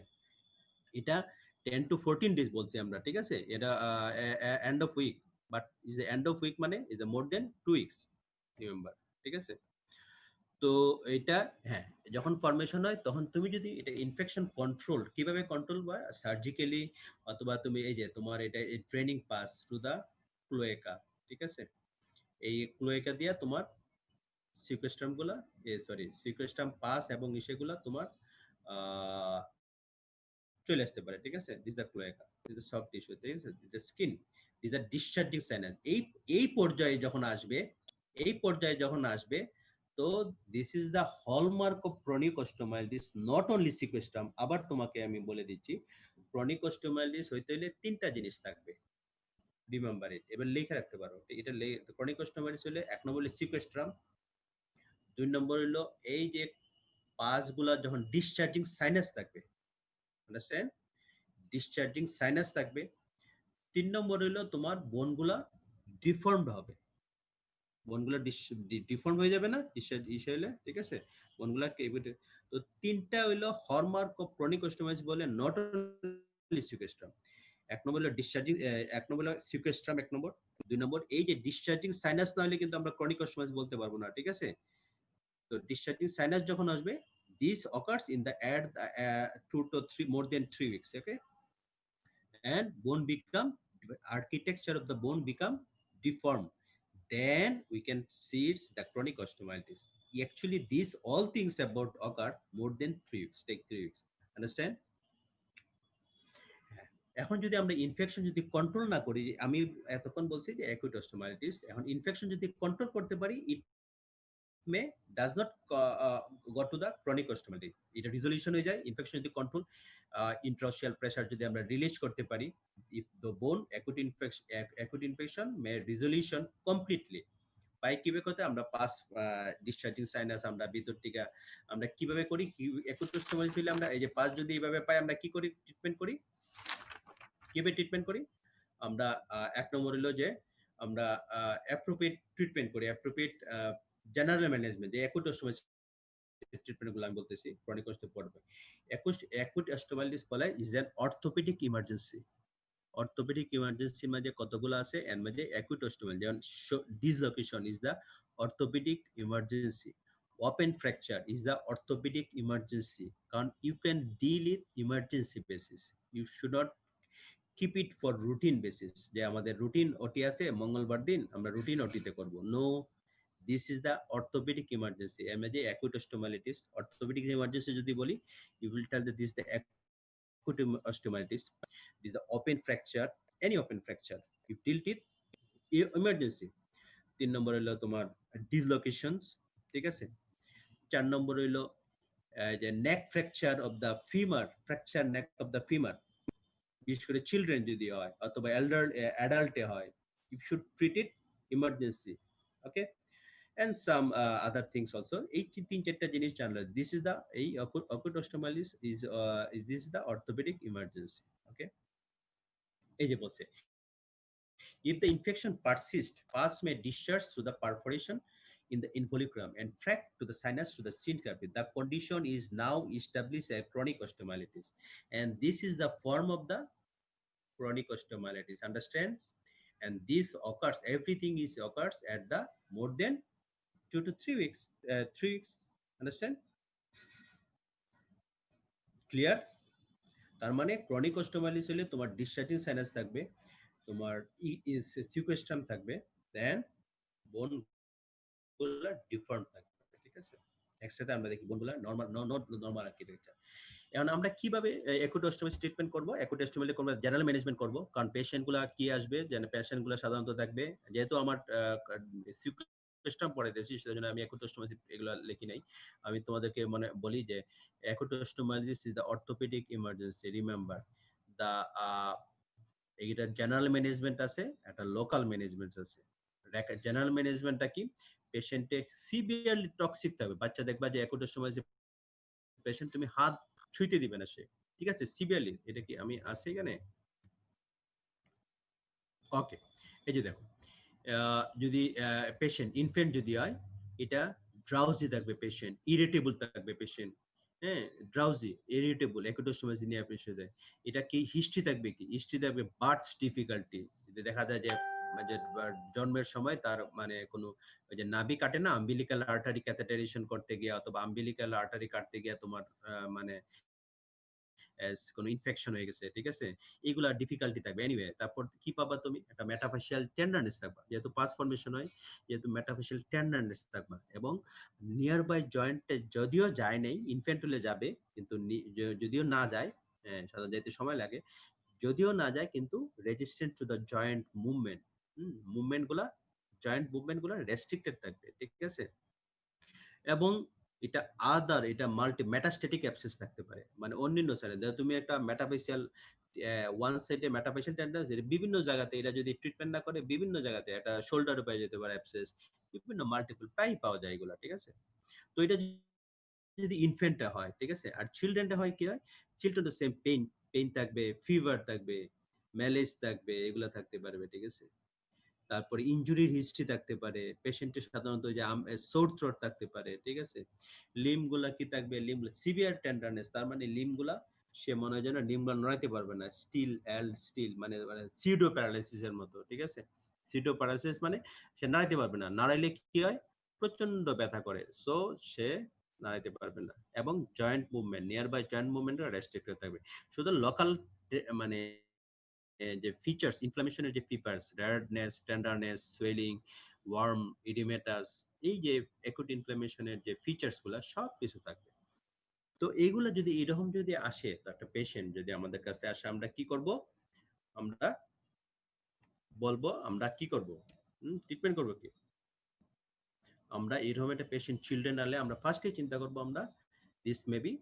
এটা 10 to 14 ডেজ বলছি আমরা, ঠিক আছে? এটা end of week, but is end of week মানে is more then 2 weeks, remember, ঠিক আছে? তো এটা, হ্যাঁ, যখন ফরমেশন হয় তখন তুমি যদি এটা ইনফেকশন কন্ট্রোল, কিভাবে কন্ট্রোল, বা সার্জিক্যালি, অথবা তুমি এই যে তোমার এটা এই ট্রেনিং পাস থ্রু দা ক্লোয়েকা, ঠিক আছে? এই ক্লোয়েকা দিয়া তোমার সিকোস্ট্রাম গুলা, সিকোস্ট্রাম পাস এবং ইসেগুলা তোমার আহ চলে আসতে পারে, ঠিক আছে? This the cloaca, this the soft tissue, ঠিক আছে? This skin, this are discharging sinus. এই পর্যায়ে যখন আসবে, এই পর্যায়ে যখন আসবে, তো this is the hallmark of chronic osteomyelitis, not only sequestrum. আবার তোমাকে আমি বলে দিচ্ছি, ক্রনিক অস্টিওমাইলাইটিস হইতে হলে 3টা জিনিস থাকবে, রিমেম্বার ইট, এবার লিখে রাখতে পারো এটা। ক্রনিক অস্টিওমাইলাইটিস হলে 1 নম্বর হলো সিকুয়েস্ট্রাম, 2 নম্বর হলো এই যে পাসগুলা যখন ডিসচার্জিং সাইনাস থাকবে, আন্ডারস্ট্যান্ড? ডিসচার্জিং সাইনাস থাকবে। 3 নম্বর হইলো তোমার বোনগুলা ডিফর্মড হবে, বোনগুলা ডিফর্ম হয়ে যাবে না ডিসচার্জ ইসে হইলে, ঠিক আছে? বোনগুলা তো 3টা হইলো হলমার্ক অফ ক্রনিক অস্টিওমাইলাইটিস বলে, নট অনলি সিকুয়েস্ট্রাম। 1 নম্বর হলো ডিসচার্জিং, 1 নম্বর হলো সিকুয়েস্ট্রাম, 1 নম্বর। 2 নম্বর এই যে ডিসচার্জিং সাইনাস না হলে কিন্তু আমরা ক্রনিক অস্টিওমাইলাইটিস বলতে পারবো না, ঠিক আছে? তো ডিসচার্জিং সাইনাস যখন আসবে, this occurs in the at 2 to 3 more than 3 weeks, okay? And bone become, architecture of the bone become deformed, then we can see it's the chronic osteomyelitis. Actually these all things about occur more than 3 weeks, take 3 weeks, understand? এখন যদি আমরা ইনফেকশন যদি কন্ট্রোল না করি, আমি এতক্ষণ বলছি যে অ্যাকুইট অস্টিওমাইলিটিস, এখন ইনফেকশন যদি কন্ট্রোল করতে পারি, it may does not go to the chronic osteomyelitis, এটা রিজলিউশন হয়ে যায়। ইনফেকশন যদি কন্ট্রোল, ইন্ট্রাওসিয়াল প্রেসার যদি আমরা রিলিজ করতে পারি, if the bone acute infection may resolution completely. পাই কিভাবে করতে, আমরা পাস ডিসচার্জিং সাইনাস আমরা ভিতর থেকে আমরা কিভাবে করি, অ্যাকুইট অস্টিওমাইলিটিস হলে আমরা এই যে পাস যদি এইভাবে পাই, আমরা কি করি, ট্রিটমেন্ট করি, কিভাবে ট্রিটমেন্ট করি আমরা? 1 নম্বর হলো যে আমরা অ্যাপ্রোপ্রিয়েট ট্রিটমেন্ট করি, অ্যাপ্রোপ্রিয়েট জেনারেল ম্যানেজমেন্ট, যে অ্যাকুইট অস্টিওমাইলিটিস ট্রিটমেন্ট গুলো আমি বলতেছি, ক্রনিক অস্টিওমাইলিটিস। অ্যাকুইট অস্টিওমাইলিটিস বলা is an orthopaedic emergency. Orthopaedic ইমার্জেন্সির মাঝে কতগুলো আছে, এর মধ্যে অ্যাকুইট অস্টিওমাইলিটিস, যেমন dislocation is the orthopaedic emergency, open fracture is the orthopaedic emergency, কারণ you can deal it emergency basis, you should not keep it for routine basis, যে আমাদের রুটিন ওটি আছে মঙ্গলবার দিন আমরা রুটিন ওটিতে করব, no, this is the orthopaedic emergency. এর মধ্যে অ্যাকুইট অস্টিওমাইলিটিস, অর্থোপেডিক ইমার্জেন্সি যদি বলি, you will tell that this the acute osteomyelitis, this the open fracture, any open fracture, you tell it emergency. 3 number হলো তোমার ডিসলোকেশনস, ঠিক আছে। 4 নম্বর হইলো যে neck fracture of the femur, fracture neck of the femur, বিশেষ করে চিলড্রেন যদি হয় অথবা অ্যাডাল্টে হয়, you should treat it emergency, okay. and some other things also. এই তিন চারটা জিনিস জানলে this is the এই oculostomalis is this is the orthopedic emergency, okay। এই যে বলছে, if the infection persists, pus may discharge through the perforation in the involucrum and track to the sinus to the syncope. The condition is now established as chronic osteomyelitis, and this is the form of the chronic osteomyelitis, understands? And this occurs, everything is occurs at the more than 2 to 3 weeks, 3 weeks, understand? Clear? তার মানে ক্রনিক অস্টোমাইলিস হলে তোমার ডিসচার্জিং সাইনাস থাকবে, তোমার সিকুয়েস্ট্রাম থাকবে, দেন বোন গুলা ডিফর্ম থাকবে, ঠিক আছে। এক্সট্রাতে আমরা দেখি বোন গুলা নরমাল নরমাল আর্কিটেকচার। এখন আমরা কিভাবে অ্যাকুট অস্টোমাইলিস ট্রিটমেন্ট করব? অ্যাকুট অস্টোমাইলিস আমরা জেনারেল ম্যানেজমেন্ট করব, কারণ পেশেন্ট গুলা কি আসবে, যেন পেশেন্ট গুলা সাধারণত থাকবে, যেহেতু আমার সিকুয়েস্ট্রাম পড়াইতেছি সেজন্য আমি অ্যাকুট অস্টোমাইলিস এগুলা লিখি নাই। আমি তোমাদেরকে মনে বলি যে acute osteomyelitis is the orthopaedic emergency, remember the এইটা জেনারেল ম্যানেজমেন্ট আছে, একটা লোকাল ম্যানেজমেন্ট আছে। জেনারেল ম্যানেজমেন্টটা কি, পেশেন্টে সিভিয়ারলি টক্সিক থাকবে, বাচ্চা দেখবা যে অ্যাকুট অস্টোমাইলিস পেশেন্ট তুমি হাত ছুঁইতে দিবে না সে, ঠিক আছে, সিভিয়ারলি। এটা কি আমি আছে এখানে? ওকে, এই যে দেখো, যদি পেশেন্ট ইনফেন্ট যদি হয়, এটা ড্রাউজি থাকবে পেশেন্ট, ইরিটেবল থাকবে পেশেন্ট, হ্যাঁ, ড্রাউজি ইরিটেবল অ্যাকুট অস্টোমাইলিস নিয়ে পেশেন্ট। এটা কি হিস্ট্রি থাকবে, কি হিস্ট্রি থাকবে বার্থস ডিফিকাল্টি, যদি দেখা যায় যে যে জন্মের সময় তার মানে কোনো ওই যে নাভি কাটে না, আম্বিলিক্যাল আর্টারি ক্যাথেটারাইজেশন করতে গিয়ে অথবা আম্বিলিক্যাল আর্টারি কাটতে গিয়ে তোমার মানে কোনো ইনফেকশন হয়ে গেছে, ঠিক আছে, এইগুলা ডিফিকাল্টি থাকবে। এনিওয়ে, তারপর কি পাবা তুমি, একটা মেটাফেশিয়াল টেন্ডারনেস থাকবা, যেহেতু পাস ফর্মেশন হয়, যেহেতু মেটাফেশিয়াল টেন্ডারনেস থাকবা, এবং নিয়ার বাই জয়েন্টে যদিও যায় নাই, ইনফেন্টুলে যাবে কিন্তু যদিও না যায়, সাধারণত যেতে সময় লাগে, যদিও না যায় কিন্তু resistant to the joint movement, movement গুলা, জয়েন্ট মুভমেন্ট গুলা রেস্ট্রিক্টেড থাকবে, ঠিক আছে। এবং এটা আদার, এটা মাল্টি মেটাস্টেটিক অ্যাবসেস থাকতে পারে, মানে অন্যান্য সাইডে তুমি একটা মেটাফেশিয়াল ওয়ান সাইডে মেটাফেশিয়াল টেন্ডেন্স, বিভিন্ন জায়গাতে এটা যদি ট্রিটমেন্ট না করে, বিভিন্ন জায়গাতে এটা শোল্ডারে পাওয়া যেতে পারে অ্যাবসেস, বিভিন্ন মাল্টিপল প্রায় পাওয়া যায় এগুলা, ঠিক আছে। তো এটা যদি ইনফেন্টে হয়, ঠিক আছে, আর চিলড্রেনটা হয় কি হয়, চিলড্রেন সেম পেইন থাকবে, ফিভার থাকবে, ম্যালেজ থাকবে, এগুলা থাকতে পারবে, ঠিক আছে। তারপরে ইনজুরির হিস্ট্রি থাকতে পারে, পেশেন্টের সাধারণত যে সোর থ্রোট থাকতে পারে, ঠিক আছে। লিম গুলা কি থাকবে, লিম সিভিয়ার টেন্ডারনেস, তার মানে লিম গুলা সে মনে হয় যেন লিম গুলা নড়াইতে পারবে না, স্টিল মানে সিউডো প্যারালাইসিস এর মতো, ঠিক আছে। সিউডো প্যারালাইসিস মানে সে নাড়াইতে পারবে না, নাড়াইলে কি হয়, প্রচন্ড ব্যথা করে, সো সে নাড়াইতে পারবে না, এবং joint movement, nearby joint movement restricted থাকবে। শুধু লোকাল মানে যে ফিচার্স, ইনফ্লামেশনের যে features, redness, tenderness, swelling, warm, oedematous, এই যে অ্যাকুট ইনফ্লামেশনের যে ফিচার্স গুলা সব কিছু থাকবে। তো এইগুলা যদি এরকম যদি আসে, তো একটা পেশেন্ট যদি আমাদের কাছে আসে, আমরা কি করব, আমরা বলবো আমরা কি করব, ট্রিটমেন্ট করব কি, আমরা এরকম একটা পেশেন্ট চিলড্রেন আলে আমরা ফার্স্টে চিন্তা করব, আমরা this may be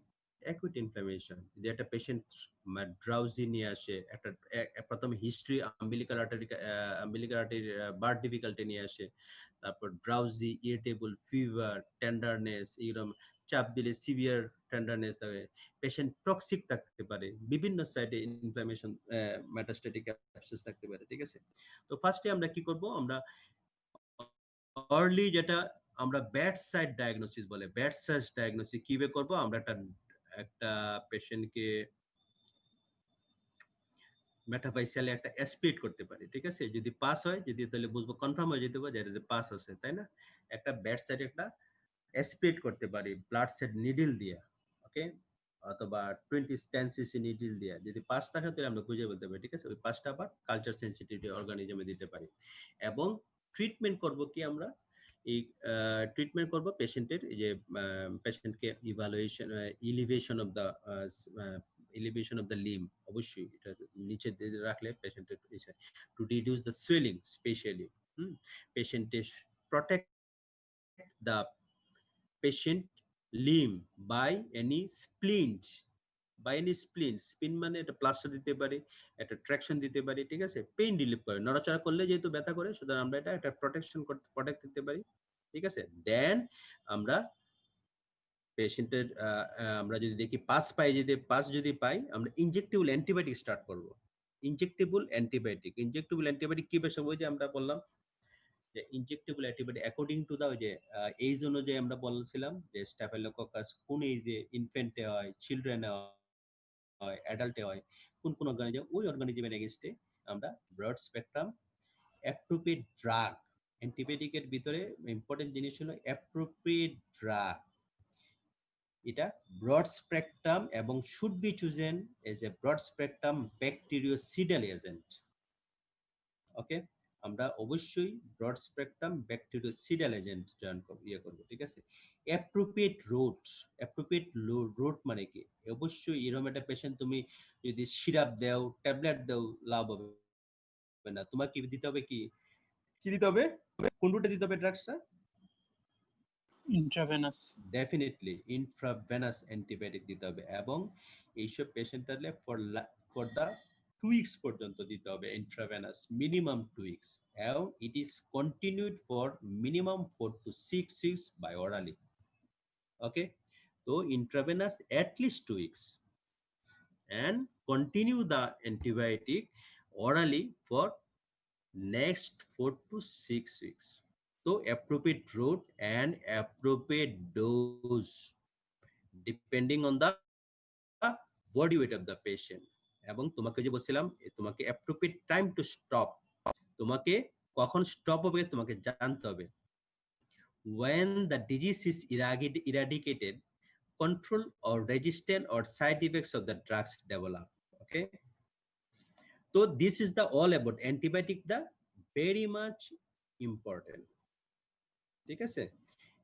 acute inflammation. যদি একটা পেশেন্ট ড্রাউজি নিয়ে আসে, একটা প্রথমে history umbilical artery birth difficulty নিয়ে আসে, তারপর ড্রাউজি, ইরিটেবল, ফিভার, টেন্ডারনেস, এরকম চাপ দিলে সিভিয়ার টেন্ডারনেস হবে, পেশেন্ট টক্সিক থাকতে পারে, বিভিন্ন সাইডে ইনফ্লামেশন, মেটাস্টেটিক অ্যাবসেস থাকতে পারে, ঠিক আছে। তো ফার্স্টে আমরা কি করব, আমরা আর্লি যেটা আমরা ব্যাড সাইড ডায়াগনোসিস বলে, ব্যাড সাইড ডায়াগনোসিস কিভাবে করব, আমরা একটা একটা পেশেন্টকে মেটাফেশিয়ালে একটা অ্যাসপিরেট করতে পারি, ঠিক আছে। যদি পাস হয়, যদি তাহলে বুঝবো, কনফার্ম হয়ে যেতে পারে যে পাস আছে, তাই না। একটা ব্যাড সাইড একটা অ্যাসপিরেট করতে পারি ব্লাড সেট নিডল দিয়ে, ওকে, অথবা 10 সিসি নিডল দিয়ে, যদি পাস থাকে তাহলে আমরা বুঝে বলতে পারি, ঠিক আছে। ওই পাসটা আবার কালচার সেন্সিটিভিটি অর্গানিজমে দিতে পারি। এবং ট্রিটমেন্ট করব কি, আমরা এই ট্রিটমেন্ট করব পেশেন্টের, এই যে পেশেন্টকে evaluation, elevation of the Lim, অবশ্যই এটা নিচে রাখলে পেশেন্টের to reduce the swelling specially, পেশেন্টের protect the patient limb by any splint spin মানে একটা প্লাস্টার দিতে পারি, একটা ট্রাকশন দিতে পারি, ঠিক আছে, পেইন রিলিফ করে, নড়াচড়া করলে যেহেতু ব্যথা করে সুতরাং আমরা এটা একটা প্রোটেক্ট দিতে পারি, ঠিক আছে। দেন আমরা পেশেন্টের আমরা যদি দেখি পাস যদি পাই আমরা ইনজেক্টেবল অ্যান্টিবায়োটিক স্টার্ট করব। ইনজেক্টেবল অ্যান্টিবায়োটিক কি বিষয়, ওই যে আমরা বললাম যে injectable antibiotic according to the ওই যে এইজ অনুযায়ী আমরা বলছিলাম যে স্টাফিলোকোকাস কোন এইজে, ইনফ্যান্টে হয়, চিলড্রেনে হয়, অ্যাডাল্টে হয়, কোন অর্গানিজম, ওই অর্গানিজমের এগেইনস্টে আমরা ব্রড স্পেকট্রাম অ্যাপ্রোপ্রিয়েট ড্রাগ, অ্যান্টিবায়োটিকের ভিতরে ইম্পর্টেন্ট জিনিস হলো অ্যাপ্রোপ্রিয়েট ড্রাগ, এটা ব্রড স্পেকট্রাম এবং should be chosen as a broad spectrum bactericidal agent. Okay, আমরা অবশ্যই ব্রড স্পেকট্রাম ব্যাকটেরিওসিডাল এজেন্ট ইয়ে করবো, ঠিক আছে। অ্যাপ্রোপ্রিয়েট রুট মানে কি, অবশ্যই এরকম একটা পেশেন্ট তুমি যদি সিরাপ দাও, ট্যাবলেট দাও, লাভ হবে না, তোমার কি দিতে হবে, কি দিতে হবে, কোন রুটে দিতে হবে ড্রাগসটা? Intravenous. ডেফিনেটলি ইন্ট্রাভেনাস অ্যান্টিবায়োটিক দিতে হবে এবং এইসব পেশেন্টদের ফর দা 2 উইকস পর্যন্ত দিতে হবে ইন্ট্রাভেনাস, মিনিমাম 2 উইকস, এবং it is continued for minimum 4 to 6 weeks by orally. Okay, তো intravenous at least 2 weeks and continue the antibiotic orally for next 4 to 6 weeks. So appropriate route and appropriate dose depending on the body weight of the patient. এবং তোমাকে যে বলছিলাম তোমাকে appropriate time to stop, তোমাকে কখন স্টপ হবে তোমাকে জানতে হবে। when the disease is eradicated, control or resistant or side effects of the drugs develop. Okay, so this is the all about antibiotic, the very much important, ঠিক আছে।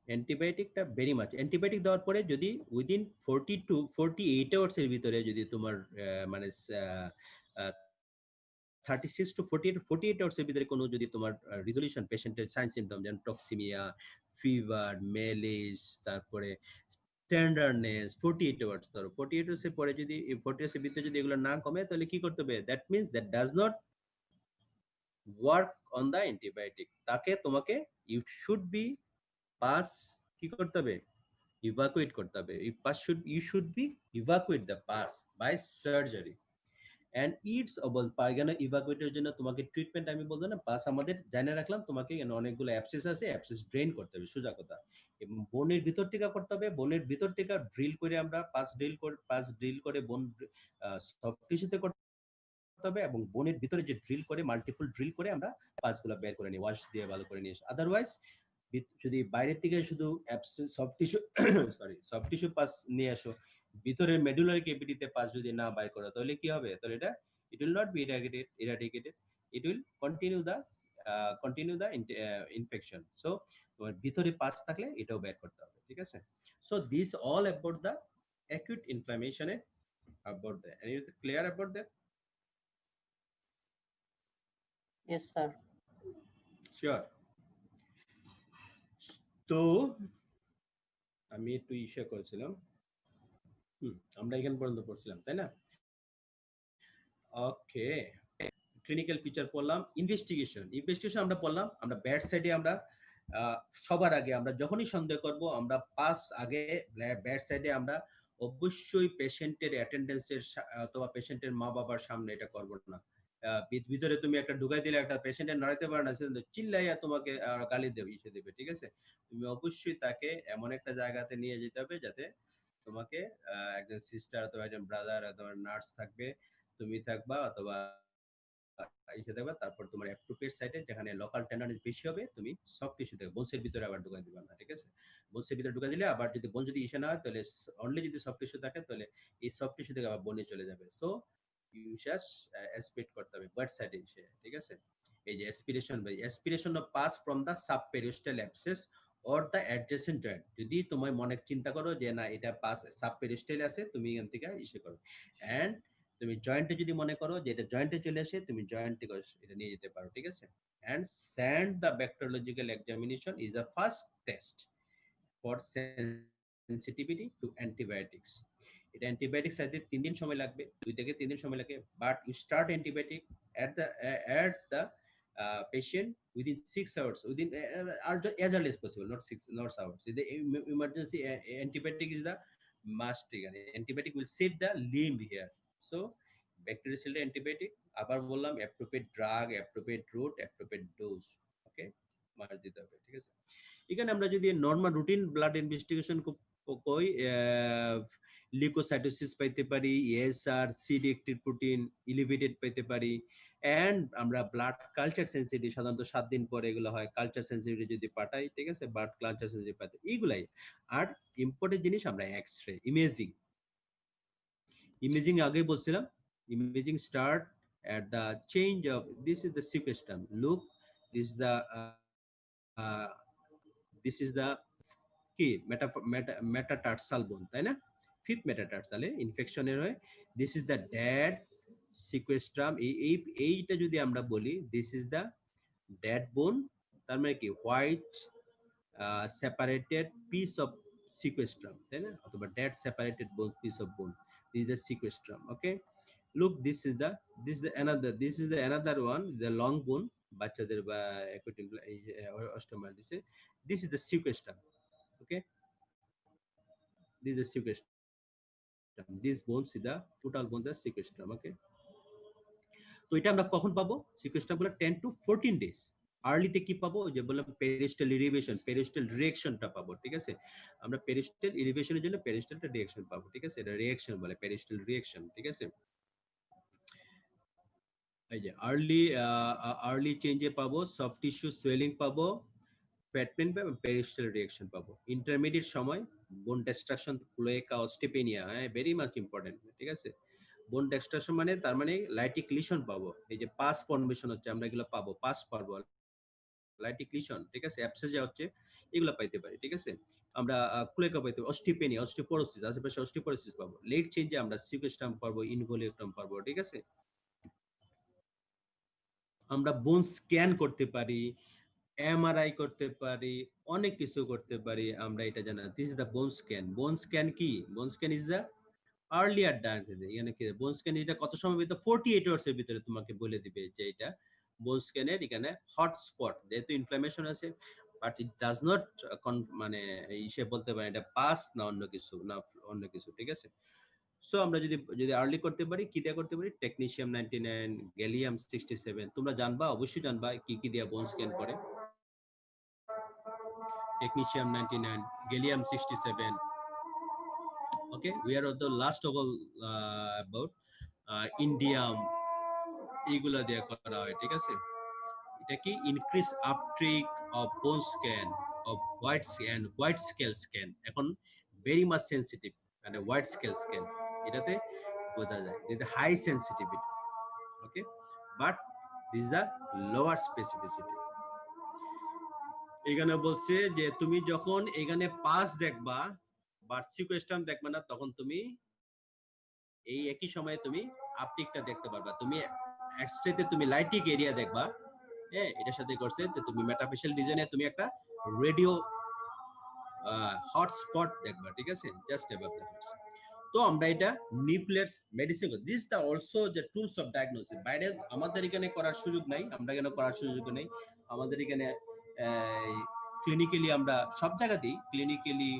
অ্যান্টিবায়োটিকটা ভেরি মাচ, অ্যান্টিবায়োটিক দেওয়ার পরে যদি উইদিন 40 to 48 আওয়ার্সের ভিতরে যদি তোমার মানে 36 to 48 আওয়ার্সের ভিতরে কোনো যদি তোমার রিজলিউশন পেশেন্টের সাইন সিমটম যেমন টক্সিমিয়া, ফিভার, মেলিস, তারপরে টেন্ডারনেস, 48 আওয়ার্স, ধরো 48 আওয়ার্সের পরে যদি 40 আওয়ার্সের ভিতরে যদি এগুলো না কমে তাহলে কি করতে হবে, that means that does not work on the antibiotic, তাকে তোমাকে ইউ শুড বি পাস কি করতে হবে, evacuate করতে হবে। you should be evacuate the pus by surgery and it's about পায়খানা ইভাকুয়েটের জন্য তোমাকে ট্রিটমেন্ট আমি বলবো না, পাস আমাদের জানিয়ে রাখলাম, তোমাকে অনেকগুলো অ্যাবসেস আছে, অ্যাবসেস ড্রেন করতে হবে, সোজা কথা, এবং বোনের ভিতর থেকে করতে হবে, বোনের ভিতর থেকে ড্রিল করে আমরা পাস ড্রিল করে বোন সফট টিস্যুতে করতে হবে, এবং বোনের ভিতরে যে ড্রিল করে মাল্টিপল ড্রিল করে আমরা পাসগুলো বের করে নিই, ওয়াশ দিয়ে ভালো করে নিই। আদারওয়াইজ যদি বাইরের থেকে শুধু সফট টিস্যু পাস নিয়ে আসো, ভিতরের মেডুলারি ক্যাভিটিতে পাস যদি না বাইর করো তাহলে কি হবে, তাহলে এটা it will not be eradicated, it will continue the infection. So তোমার ভিতরে পাস থাকলে এটাও বের করতে হবে, ঠিক আছে। So this all about the acute inflammation, about that. Are you clear about that? Yes, sir. Sure. তো আমি একটু ইসে করেছিলাম, আমরা এখান পর্যন্ত পড়ছিলাম তাই না। ওকে, ক্লিনিক্যাল ফিচার পড়লাম, ইনভেস্টিগেশন আমরা পড়লাম। আমরা ব্যাড সাইডে আমরা সবার আগে আমরা যখনই সন্দেহ করব আমরা আগে ব্যাড সাইডে আমরা অবশ্যই পেশেন্টের অ্যাটেন্ডেন্সের অথবা পেশেন্টের মা বাবার সামনে এটা করব না। ভিতরে তুমি একটা ঢুকাই দিলে একটা পেশেন্টের নড়াইতে পারে না, চিল্লাইয়া তোমাকে গালি দেবে, ঠিক আছে। তুমি অবশ্যই তাকে এমন একটা জায়গাতে নিয়ে যেতে হবে যাতে তোমাকে একজন সিস্টার অথবা একজন ব্রাদার অথবা নার্স থাকবে, তুমি থাকবা অথবা থাকবা, তারপর তোমার অ্যাপ্রোপ্রিয়েট সাইটে যেখানে লোকাল টেন্ডারনেস বেশি হবে তুমি সফট টিস্যু থেকে বোনসের ভিতরে আবার ঢুকাই দিবা না, ঠিক আছে। বোনসের ভিতরে ঢুকাই দিলে আবার যদি বোন যদি ইসে না হয় তাহলে অনলি যদি সফট টিস্যু থাকে তাহলে এই সফট টিস্যু থেকে আবার বোনে চলে যাবে। সো ইউ জাস্ট অ্যাসপিরেট করতে হবে বাট সাইডে এসে, ঠিক আছে। এই যে aspiration of pus from the subperiosteal abscess or the adjacent joint. যদি তোমার মনে চিন্তা করো যে না এটা পাস সাবপেরিস্টালে আছে, তুমি এখান থেকে ইসে করো, এন্ড তুমি জয়েন্টে যদি মনে করো যে এটা জয়েন্টে চলে আসে, তুমি জয়েন্ট থেকে এটা নিয়ে যেতে পারো, ঠিক আছে। and send the bacteriological examination is the first test for sensitivity to antibiotics. এটা অ্যান্টিবায়োটিক সাইতে 3 দিন সময় লাগবে, 2 থেকে 3 দিন সময় লাগে, but you start antibiotic at the patient within 6 hours, within as early as possible, not 6 not hours. The emergency antibiotic is the must. Antibiotic will save the limb here. So bactericidal antibiotic আবার বললাম appropriate drug, appropriate route, appropriate dose. ওকে, মার দিতে হবে, ঠিক আছে। এখানে আমরা যদি নরমাল রুটিন ব্লাড ইনভেস্টিগেশন কই, লিউকোসাইটোসিস পাইতে পারি, এএসআর, সি-রেক্টিভ প্রোটিন এলিভেটেড পাইতে পারি, এন্ড আমরা ব্লাড কালচার সেন্সিটিভ সাধারণত 7 দিন পরে এগুলো হয়, কালচার সেন্সিটিভ যদি পাঠাই, ঠিক আছে, ব্লাড কালচার সেন্সিটিভ পাঠাই, এইগুলাই। আর ইম্পর্টেন্ট জিনিস আমরা এক্স-রে, ইমেজিং। ইমেজিং আগে বলছিলাম, imaging start at the change of, this is the sequestrum, look, this is the কি metatarsal bone, তাই না, ফিফথ মেটাটার্সালে ইনফেকশনের হয়। This is the dead sequestrum. এইটা যদি আমরা বলি দিস ইজ দ্য ড্যাড বোন, তার মানে কি white separated piece of sequestrum, তাই না, অথবা dead separated bone, piece of bone, this is the sequestrum. Okay, look, this is the another one, the long bone, বাচ্চাদের বা অস্টোমালিসে, this is the sequestrum. Okay, this is the sequestrum, this bones is the total bone, the sequestrum. Okay, তো এটা আমরা কখন পাবো সিকুয়েস্ট্রাম গুলো? 10 to 14 days আর্লিতে কি পাবো, যে বললাম পেরিস্টাল এলিভেশন, পেরিস্টাল রিঅ্যাকশনটা পাবো, ঠিক আছে। আমরা পেরিস্টাল এলিভেশনের জন্য পেরিস্টালটা রিঅ্যাকশন পাবো, ঠিক আছে, এটা রিঅ্যাকশন বলে, পেরিস্টাল রিঅ্যাকশন, ঠিক আছে। এই যে আর্লি চেঞ্জে পাবো, সফট টিস্যু সোয়েলিং পাবো, ফ্যাট পেন পাবো, পেরিস্টাল রিঅ্যাকশন পাবো। ইন্টারমিডিয়েট সময় বোন ডিস্ট্রাকশন, ক্লোয়েকা, অস্টিপেনিয়া, হ্যাঁ, ভেরি মাচ ইম্পর্টেন্ট, ঠিক আছে। বোন ডিস্ট্রাকশন মানে তার মানে লাইটিক লিশন পাবো, এই যে পাস ফর্মেশন হচ্ছে, আমরা এগুলো পাবো, পাস পাবো, লাইটিক লিশন, ঠিক আছে, অ্যাবসেসা হচ্ছে, এগুলো পাইতে পারি, ঠিক আছে। আমরা ক্লোয়েকা পাইতে পারি, অস্টিপেনিয়া, অস্টিপোরোসিস, আশেপাশে অস্টিপোরোসিস পাবো। লেট চেঞ্জে আমরা সিকুয়েস্ট্রাম পাবো, ইনভলিউক্রাম পাবো, ঠিক আছে। আমরা বোন স্ক্যান করতে পারি, এমআরআই করতে পারি, অনেক কিছু করতে পারি, আমরা এটা জানা। This is the bone scan. বোন স্ক্যান কি? বোন scan is the earlier diagnosis. এখানে কি বোন স্ক্যান, এটা কত সময় ভিতরে? 48 আওয়ার্স এর ভিতরে তোমাকে বলে দিবে যে এটা বোন স্ক্যানের এখানে হটস্পট, যেহেতু ইনফ্লামেশন আছে, বাট ইট ডাজ নট মানে সে বলতে পারে এটা পাস না অন্য কিছু, না অন্য কিছু, ঠিক আছে। সো আমরা যদি আর্লি করতে পারি, কিটা করতে পারি, টেকনিশিয়াম 99, গ্যালিয়াম 67, তোমরা জানবা, অবশ্যই জানবা কি কি দিয়া বোন স্ক্যান করে। Technetium 99, gallium 67. Okay, we are the last of all about indium, এগুলা দিয়ে করা হয়, ঠিক আছে। এটা কি increase uptake of bone scan of white scale scan, এখন ভেরি মাচ সেনসিটিভ, মানে হোয়াইট স্কেল স্ক্যান, এটাতে বোঝা যায় এটা high sensitivity. Okay, but this the lower specificity. এখানে বলছে যে তুমি যখন এখানে পাস দেখবা বাট সিকুয়েস্ট্রাম দেখবা না, তখন তুমি এই একই সময়ে তুমি আপটিকটা দেখতে পারবা। তুমি এক্সরেতে তুমি লাইটিক এরিয়া দেখবা, হ্যাঁ, এটার সাথে করছে যে তুমি মেটাফেশিয়াল ডিজাইনে তুমি একটা রেডিও হটস্পট দেখবা, ঠিক আছে, জাস্ট অ্যাবাভ দ্যাট। তো আমরা এটা nuclear medicine, this the also যে টুলস অফ ডায়াগনোসিস। বাইরে আমাদের এখানে করার সুযোগ নাই, আমরা এখানে করার সুযোগ নেই। আমাদের এখানে ক্লিনিক্যালি আমরা সব জায়গাতেই ক্লিনিক্যালি,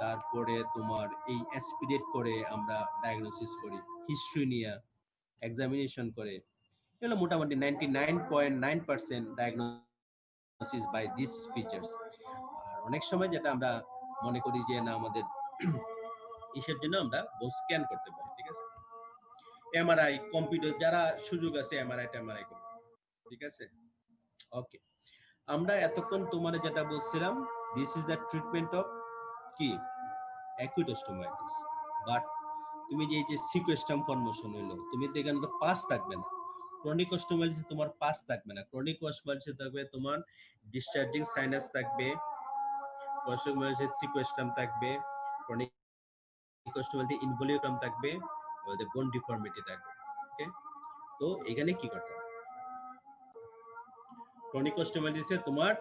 তারপরে তোমার এই অ্যাসপিরেট করে আমরা ডায়াগনোসিস করি, হিস্ট্রি নিয়ে এক্সামিনেশন করে, এগুলো মোটামুটি 99.9% ডায়াগনোসিস বাই দিস ফিচার্স। আর অনেক সময় যেটা আমরা মনে করি যে না আমাদের ইসের জন্য আমরা স্ক্যান করতে পারি, ঠিক আছে। এমআরআই, কম্পিউটার, যারা সুযোগ আছে এমআরআই করবে, ঠিক আছে। ওকে, আমরা এতক্ষণ তোমার যেটা বলছিলাম, this is the treatment of কি অ্যাকুট অস্টোমাইটিস। বাট তুমি যে এই যে সিকুয়েস্ট্রাম ফর্মেশন হইলো, তুমি তো এখানে তো পাস থাকবে না। ক্রনিক অস্টোমাইটিসে তোমার পাস থাকবে না, ক্রনিক অস্টোমাইটিসে থাকবে তোমার ডিসচার্জিং সাইনাস থাকবে, অস্টোমাইটিসে সিকুয়েস্ট্রাম থাকবে, ক্রনিক অস্টোমাইটিসে ইনভলিউক্রাম থাকবে, ওদের বোন ডিফর্মিটি থাকবে। ওকে, তো এখানে কি করতে হবে? ক্রনিক অস্টিওমাইলিটিসে তোমার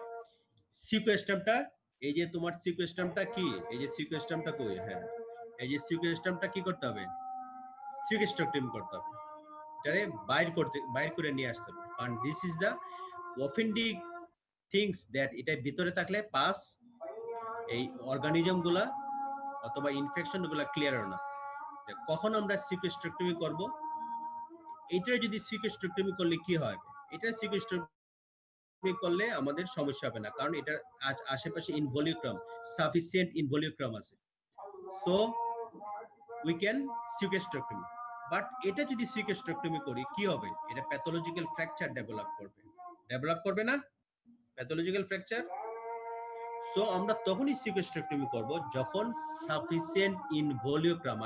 সিকোস্টামটা, এই যে তোমার সিকোস্টামটা কি, এই যে সিকোস্টামটা কই, হ্যাঁ এই যে সিকোস্টামটা কি করতে হবে, সিকোস্ট্রাকটমি করতে হবে, এটারে বাইর করে নিয়ে আসতে হবে, কারণ this is the offending things that এটা ভিতরে থাকলে পাস এই অর্গানিজম গুলা অথবা ইনফেকশন গুলা ক্লিয়ার হয় না। কখন আমরা সিকোস্ট্রাকটমি করব, এটা যদি সিকোস্ট্রাকটমি করলে কি হয়, এটা সিকোস্ট্রাকটমি করলে আমাদের সমস্যা হবে না, কারণ এটা আশেপাশে ইনভলিউক্রাম সাফিসিয়েন্ট ইনভলিউক্রাম আছে, সো উই ক্যান সিকোস্ট্রাকটমি। বাট এটা যদি সিকোস্ট্রাকটমি করি কি হবে, এটা প্যাথোলজিক্যাল ফ্র্যাকচার ডেভেলপ করবে না, প্যাথোলজিক্যাল ফ্র্যাকচার। সো আমরা তখনই সিকোস্ট্রাকটমি করব যখন সাফিসিয়েন্ট ইনভলিউক্রাম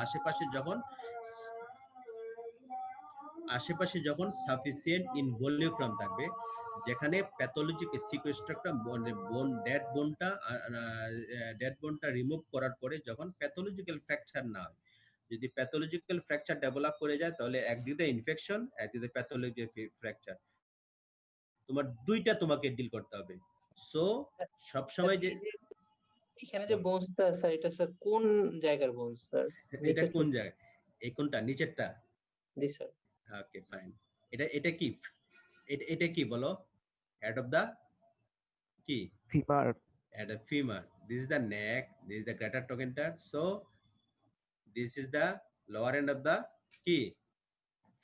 আশেপাশে যখন সাফিসিয়েন্ট ইনভলিউক্রাম থাকবে, যেখানে প্যাথোলজিক সিকোস্ট্রাকটম ডেড বোনটা রিমুভ করার পরে যখন প্যাথোলজিক্যাল ফ্র্যাকচার না হয়, যদি প্যাথোলজিক্যাল ফ্র্যাকচার ডেভেলপ করে যায় তাহলে একদিকে ইনফেকশন, একদিকে প্যাথোলজিক্যাল ফ্র্যাকচার, তোমার দুইটা তোমাকে ডিল করতে হবে। সো সবসময় যে এখানে যে বোনসটা স্যার, এটা স্যার কোন জায়গার বোনস স্যার? এটা কোন জায়গায়, এই কোনটা নিচেরটা? জি স্যার। Okay fine. এটা কি, এটা কি বলো, হেড অফ দা কি, femur. at a femur. This is the neck, this is the greater trochanter. So this is the lower end of the কি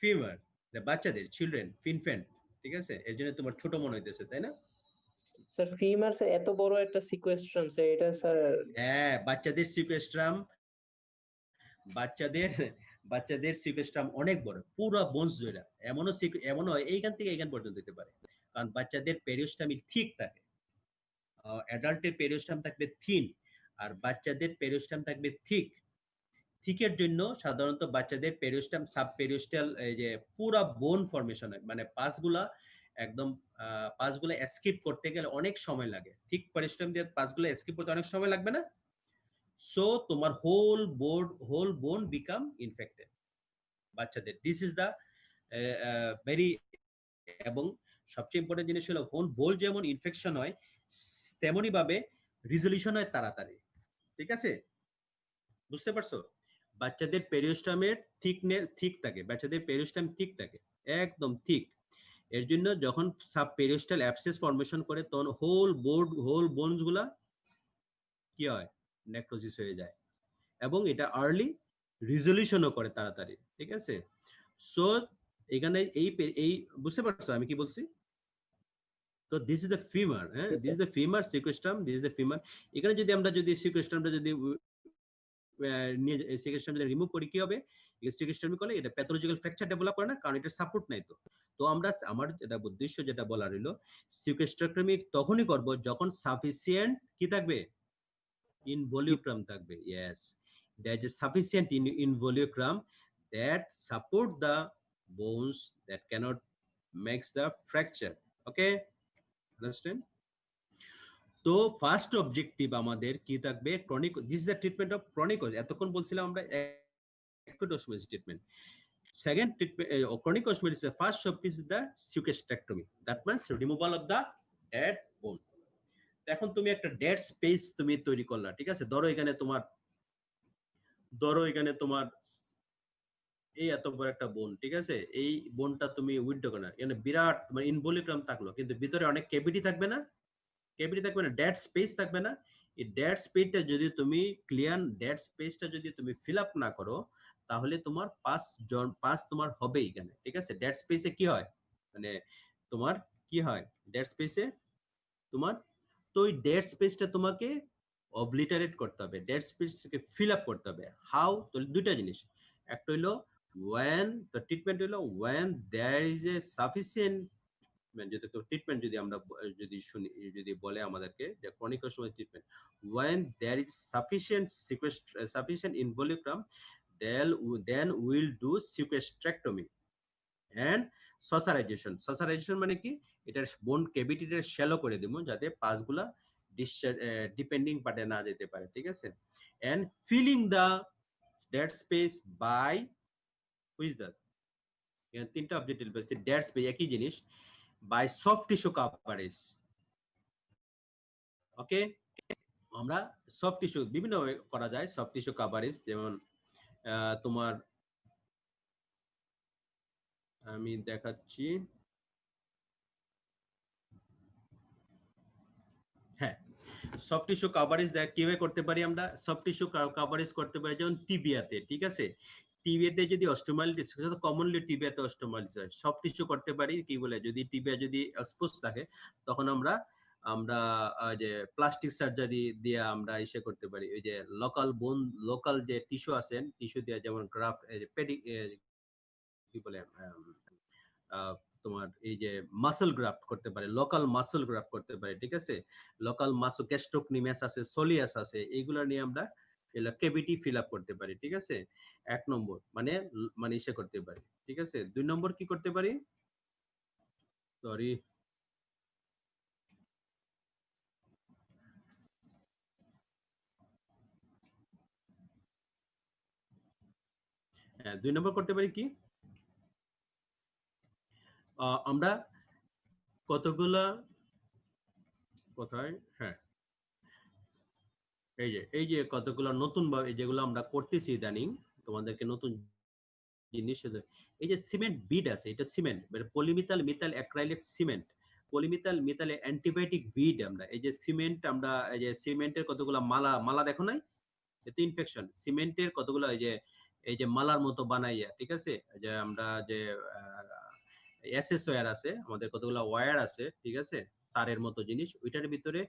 femur. The বাচ্চাদের children, infant, ঠিক আছে, এর জন্য তোমার ছোট মনে হইতেছে তাই না? স্যার ফিমার স্যার এত বড় একটা সিকোয়েস্ট্রাম স্যার, এটা স্যার হ্যাঁ বাচ্চাদের সিকোস্ট্রাম, বাচ্চাদের সিকোস্ট্রাম অনেক বড়, পুরো বোনস জোড়া, এমনও এইখান থেকে এইখান পর্যন্ত দিতে পারে, কারণ বাচ্চাদের পেরিওস্টামিল ঠিক থাকে, অ্যাডাল্টের পেরিওস্টাম থাকবে থিন, আর বাচ্চাদের পেরিওস্টাম থাকবে থিক। থিকের জন্য সাধারণত বাচ্চাদের পেরিওস্টাম সাব পেরিওস্টাল এই যে পুরো বোন ফর্মেশন হয়, মানে পাসগুলো এসকেপ করতে গেলে অনেক সময় লাগে, ঠিক পেরিওস্টাম দিয়ে পাসগুলো এসকেপ করতে অনেক সময় লাগবে না, সো তোমার হোল বোন বিকাম ইনফেক্টেড বাচ্চাদের। দিস ইজ দ্য ভেরি, এবং সবচেয়ে ইম্পর্টেন্ট জিনিস হলো বোন যেমন ইনফেকশন হয় তেমনই ভাবে রিজলিউশন হয় তাড়াতাড়ি, ঠিক আছে, বুঝতে পারছো? বাচ্চাদের পেরিওস্টামের ঠিক থাকে, বাচ্চাদের পেরিওস্টাম ঠিক থাকে, একদম ঠিক। এর জন্য যখন সাব পেরিওস্টাল অ্যাবসেস ফর্মেশন করে তখন হোল বোনস গুলা কি হয়, নেক্রোসিস হয়ে যায়, এবং এটা আর্লি রিজলিউশনও করে তাড়াতাড়ি, ঠিক আছে। সো এখানে এই বুঝতে পারছো আমি কি বলছি? তো দিস ইজ দ্য ফিমার, হ্যাঁ this is the femur sequestrum, this is the femur. এখানে যদি আমরা সিকোস্ট্রামটা যদি নিয়ে সিকোস্ট্রাম যদি রিমুভ করি কি হবে, সিকোস্ট্রামি করলে এটা প্যাথোলজিক্যাল ফ্র্যাকচার ডেভেলপ করে না, কারণ এটা সাপোর্ট নাই। তো আমার যেটা উদ্দেশ্য যেটা বলা রইলো, সিকোস্ট্রামি তখনই করব যখন সাফিসিয়েন্ট কি থাকবে, involucrum থাকবে, yes, there is sufficient involucrum that support the bones that cannot makes the fracture, okay, understand? তো ফার্স্ট অবজেক্টিভ আমাদের কি থাকবে, chronic, this is the treatment of chronic, এতক্ষণ বলছিলাম আমরা acute osteomyelitis treatment. Second treatment chronic osteomyelitis, first of is the sequestrectomy, that means removal of the dead bone. এখন তুমি একটা ডেড স্পেস তুমি তৈরি করলা, ঠিক আছে, ধরো এখানে তোমার এই এত বড় একটা বোন, ঠিক আছে, এই বোনটা তুমি উইথড্র করো না, এখানে বিরাট তোমার ইনভলিউক্রাম থাকলো, কিন্তু ভিতরে অনেক ক্যাভিটি থাকবে না, ডেড স্পেস থাকবে না। এই ডেড স্পেসটা যদি তুমি ফিল আপ না করো, তাহলে তোমার পাস তোমার হবে এখানে, ঠিক আছে। ডেড স্পেসে কি হয়, মানে তোমার কি হয় ডেড স্পেসে তোমার, তো ওই ডেড স্পেসটা তোমাকে অবলিটারেট করতে হবে, ডেড স্পেসকে ফিল আপ করতে হবে। হাউ? তো দুইটা জিনিস, একটা হইলো when the treatment হলো when there is a sufficient, যদি ট্রিটমেন্ট যদি আমরা যদি বলে আমাদেরকে যে chronic osteomyelitis treatment, when there is sufficient involucrum, then we'll do sequestrectomy and suturation মানে কি, এটার বোন ক্যাভিটিটা শ্যালো করে দিব যাতে পাসগুলা ডিপেন্ডিং পার্টে না যেতে পারে, ঠিক আছে। and filling the dead space by, who is that, তিনটা অবজেক্টিভ আছে, ডেড স্পেস একই জিনিস, বাই সফট টিস্যু কাভারেজ। ওকে, আমরা সফট টিস্যু বিভিন্ন করা যায়। সফট টিস্যু কাভারেজ যেমন তোমার আমি দেখাচ্ছি। হ্যাঁ, সফট টিস্যু কাভারেজ কিভাবে করতে পারি আমরা? সফট টিস্যু কাভারেজ করতে পারি যেমন টিবিয়াতে, ঠিক আছে? টিবিয়াতে যদি অস্টিওমাইলিটিস, কমনলি টিবিয়াতে অস্টিওমাইলিটিস হয়। সফট টিস্যু করতে পারি কি বলে, যদি টিবিয়া যদি এক্সপোজ থাকে তখন আমরা আমরা যে প্লাস্টিক সার্জারি দিয়ে আমরা ইসে করতে পারি। ওই যে লোকাল বোন, লোকাল যে টিস্যু আছে, টিস্যু দিয়ে যেমন গ্রাফট, কি বলে তোমার এই যে মাসল গ্রাফট করতে পারে, লোকাল মাসল গ্রাফট করতে পারে, ঠিক আছে? লোকাল মাসল গ্যাস্ট্রোকনিমিয়াস আছে, সোলিয়াস আছে, এইগুলো নিয়ে আমরা কেভিটি ফিল আপ করতে পারি, ঠিক আছে? 1 নম্বর মানে মানে ইসে করতে পারি, ঠিক আছে? 2 নম্বর কি করতে পারি? সরি, হ্যাঁ 2 নম্বর করতে পারি কি, আমরা কতগুলা, কোথায়, হ্যাঁ এই যে কতগুলো নতুন যেগুলো আমরা করতেছি ইদানিং, তোমাদেরকে নতুন জিনিস, এই যে সিমেন্ট বিড আছে, এটা সিমেন্ট মানে পলিমিথাল মিথাইল অ্যাক্রাইলেট সিমেন্ট, পলিমিথাল মিথাইল অ্যান্টিবায়োটিক বিড। আমরা এই যে সিমেন্ট, আমরা এই যে সিমেন্টের কতগুলো মালা, মালা দেখো নাই, এতে ইনফেকশন। সিমেন্টের কতগুলো এই যে মালার মতো বানাইয়া, ঠিক আছে? যে আমরা যে এসএস ওয়্যার আছে, আমাদের কতগুলো ওয়্যার আছে, ঠিক আছে, তারের মতো জিনিস, ওইটার ভিতরে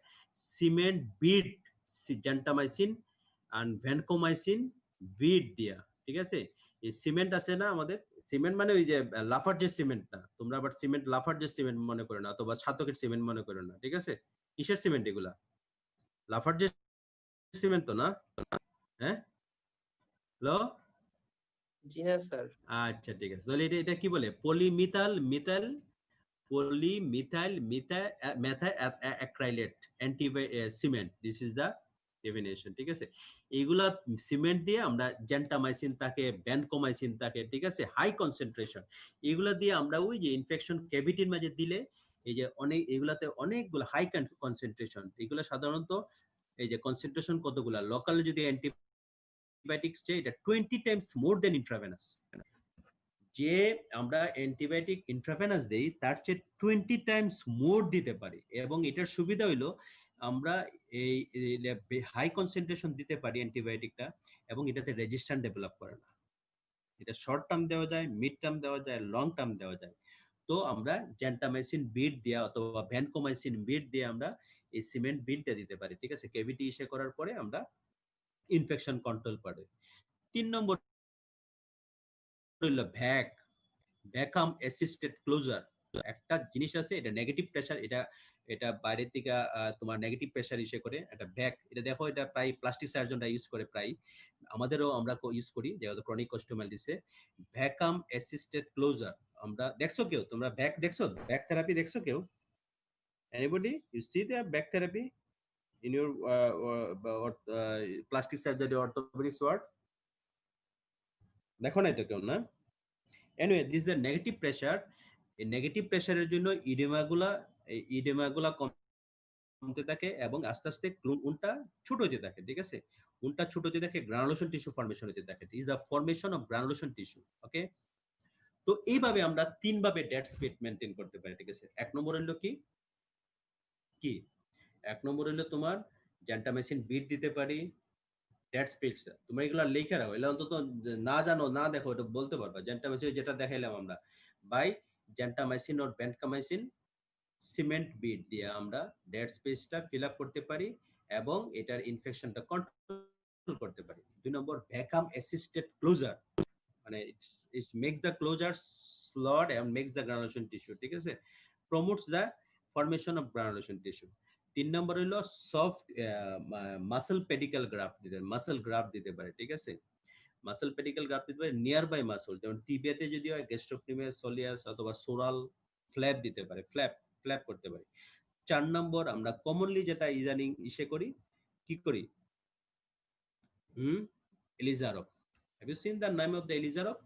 সিমেন্ট বিড, জেন্টামাইসিন আর ভ্যানকোমাইসিন বিড দিয়া, ঠিক আছে? এই সিমেন্ট আছে না আমাদের, সিমেন্ট মানে ওই যে লাফার যে সিমেন্ট না, তোমরা আবার সিমেন্ট লাফার যে সিমেন্ট মনে করো না, অথবা ছাতকের সিমেন্ট মনে করো না, ঠিক আছে? কিসের সিমেন্ট এগুলা? লাফার যে সিমেন্ট তো না? হ্যাঁ, হ্যালো, জি না স্যার। আচ্ছা ঠিক আছে, তাহলে এটা কি বলে? Polymethyl methyl acrylate cement, this is the definition, ঠিক আছে? এইগুলা সিমেন্ট দিয়ে আমরা জেন্টামাইসিন থাকে, ভ্যানকোমাইসিন থাকে, ঠিক আছে, হাই কনসেন্ট্রেশন, এগুলা দিয়ে আমরা ওই যে ইনফেকশন ক্যাভিটির মাঝে দিলে, এই যে অনেক এগুলাতে অনেকগুলো হাই কনসেন্ট্রেশন, এগুলো সাধারণত এই যে কনসেন্ট্রেশন কতগুলা, লোকাল যদি অ্যান্টিবায়োটিক্স যে এটা 20 টাইমস মোর দেন ইন্ট্রাভেনাস, যে আমরা অ্যান্টিবায়োটিক ইন্ট্রাভেনাস দেই তার চেয়ে 20 টাইমস মোর দিতে পারি। এবং এটার সুবিধা হইলো আমরা এই হাই কনসেন্ট্রেশন দিতে পারি অ্যান্টিবায়োটিকটা, এবং এটাতে রেজিস্ট্যান্স ডেভেলপ করে না। এটা শর্ট টার্ম দেওয়া যায়, মিড টার্ম দেওয়া যায়, লং টার্ম দেওয়া যায়। তো আমরা জেন্টামাইসিন বিড দিয়া অথবা ভ্যানকোমাইসিন বিড দিয়ে আমরা এই সিমেন্ট বিডটা দিতে পারি, ঠিক আছে? কেভিটি ইসে করার পরে আমরা ইনফেকশন কন্ট্রোল পারে। 3 নম্বর হইলো ভ্যাকাম অ্যাসিস্টেড ক্লোজার। একটা জিনিস আছে, এটা নেগেটিভ প্রেসার, এটা বাইরের থেকে তোমার নেগেটিভ প্রেসার ইসে করে, এটা এটা দেখো, এটা প্রায় প্লাস্টিক সার্জনরা ইউজ করে, প্রায় আমাদেরও আমরা ইউজ করি, যেহেতু ক্রনিক অস্টিওমাইলিটিসে। ভ্যাকাম অ্যাসিস্টেড ক্লোজার আমরা দেখছো কেউ? তোমরা দেখছো? ব্যাক থেরাপি দেখছো কেউ? এনিবডি ইউ সি দ্য ব্যাক therapy in your plastic surgery orthopaedics ward? দেখো নাই তো কেউ, না? Anyway, this is the negative pressure. এই নেগেটিভ প্রেসারের জন্য ইডেমাগুলা কমতে থাকে এবং আস্তে আস্তে উনটা ছোট হতে থাকে, ঠিক আছে? উনটা ছোট হতে থাকে, গ্রানুলেশন টিস্যু ফর্মেশন হতে থাকে, is the formation of granulation tissue. Okay, তো এইভাবে আমরা 3 ভাবে ডেড স্পেস মেইনটেইন করতে পারি, ঠিক আছে? 1 নম্বর হলো কি কি 1 নম্বর হলো তোমার জেন্টামাইসিন বিট দিতে পারি, ডেড স্পেস। তোমরা এগুলা লিখে রাখো, এগুলা অন্তত না জানো না দেখো এটা বলতে পারবা। জেন্টামাইসিন যেটা দেখাইলাম আমরা, by gentamicin or vancomycin cement bead দিয়ে আমরা ডেড স্পেসটা ফিল আপ করতে পারি এবং এটার ইনফেকশনটা কন্ট্রোল করতে পারি। 2 নম্বর ভ্যাকাম অ্যাসিস্টেড ক্লোজার, মানে it's makes the closure slot and makes the granulation tissue, ঠিক আছে? Promotes the formation of granulation tissue. 3 number হলো সফট মাসল পেডিক্যাল গ্রাফট দিতে পারে, ঠিক আছে? মাসল পেডিক্যাল গ্রাফট দিতে পারে নিয়ার বাই মাসল, যেমন টিবিয়াতে যদি হয় গ্যাস্ট্রোকনিমিয়াস, সোলিয়াস অথবা সোরাল ফ্ল্যাপ দিতে পারে, ফ্ল্যাপ করতে পারে। 4 নম্বর আমরা কমনলি যেটা ইদানিং ইসে করি, কি করি? Ilizarov. Have you seen the name of the Ilizarov?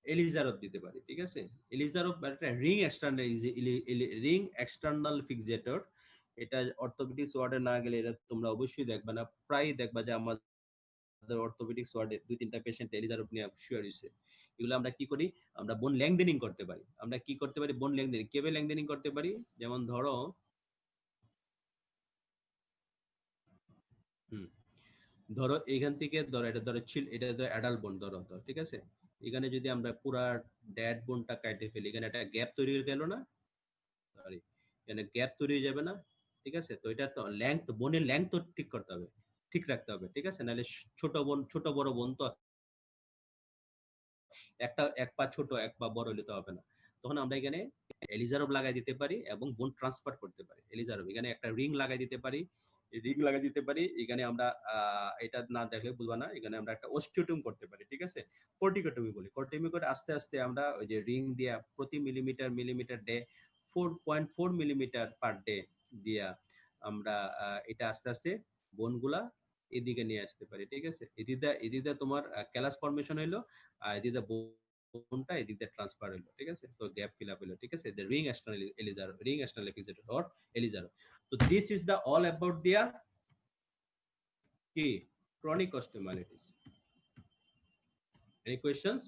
Ilizarov দিতে পারি, ঠিক আছে। এলিজারভ একটা রিং এক্সটার্নাল ফিক্সেটর। এটা অর্থোপেডিক্স ওয়ার্ডে না গেলে এটা তোমরা অবশ্যই দেখবা না, প্রায় দেখবা যে আমাদের অর্থোপেডিক্স ওয়ার্ডে 2-3টা পেশেন্ট এলিজারভ নিয়ে শুয়ে রয়েছে। এগুলো আমরা কি করি, আমরা বোন লেংথেনিং করতে পারি। আমরা কি করতে পারি, বোন লেংথেনিং কিভাবে লেংথেনিং করতে পারি, যেমন ধরো ধরো এখান থেকে ধরো এটা ধরো এটা ধরো অ্যাডাল্ট বোন ধরো, ঠিক আছে। এখানে যদি আমরা পুরা ড্যাড বোনটা কাটে ফেলি, এখানে একটা গ্যাপ তৈরি হয়ে গেল না, সরি, এখানে গ্যাপ তৈরি হয়ে যাবে না, ঠিক আছে। তো এটা তো লেংথ, বোনের লেংথ তো ঠিক করতে হবে, ঠিক রাখতে হবে, ঠিক আছে। নাহলে ছোট বড় বোন তো এক পা ছোট এক পা বড় হলে তো হবে না। তখন আমরা এখানে এলিজারভ লাগাই দিতে পারি এবং বোন ট্রান্সফার করতে পারি। এলিজারভ এখানে একটা রিং লাগাই দিতে পারি, এখানে আমরা এটা না দেখলে বুঝবা না, এখানে আমরা একটা অস্টিওটমি করতে পারি, ঠিক আছে। কর্টিকোটমি বলি, কর্টিকোটমি করে আস্তে আস্তে আমরা ওই যে রিং দিয়া প্রতি millimetre day 4.4 millimetre per day দিয়া আমরা এটা আস্তে আস্তে বোনগুলা এদিকে নিয়ে আসতে পারি, ঠিক আছে। এদিকে তোমার ক্যালাস ফর্মেশন হইলো, আর এদিকে বোনটা এদিকে ট্রান্সফার হইলো, ঠিক আছে। তো গ্যাপ ফিল আপ হইলো, ঠিক আছে। The ring external Ilizarov, ring external fixator or Ilizarov. So this is the all about the chronic osteomyelitis. Any questions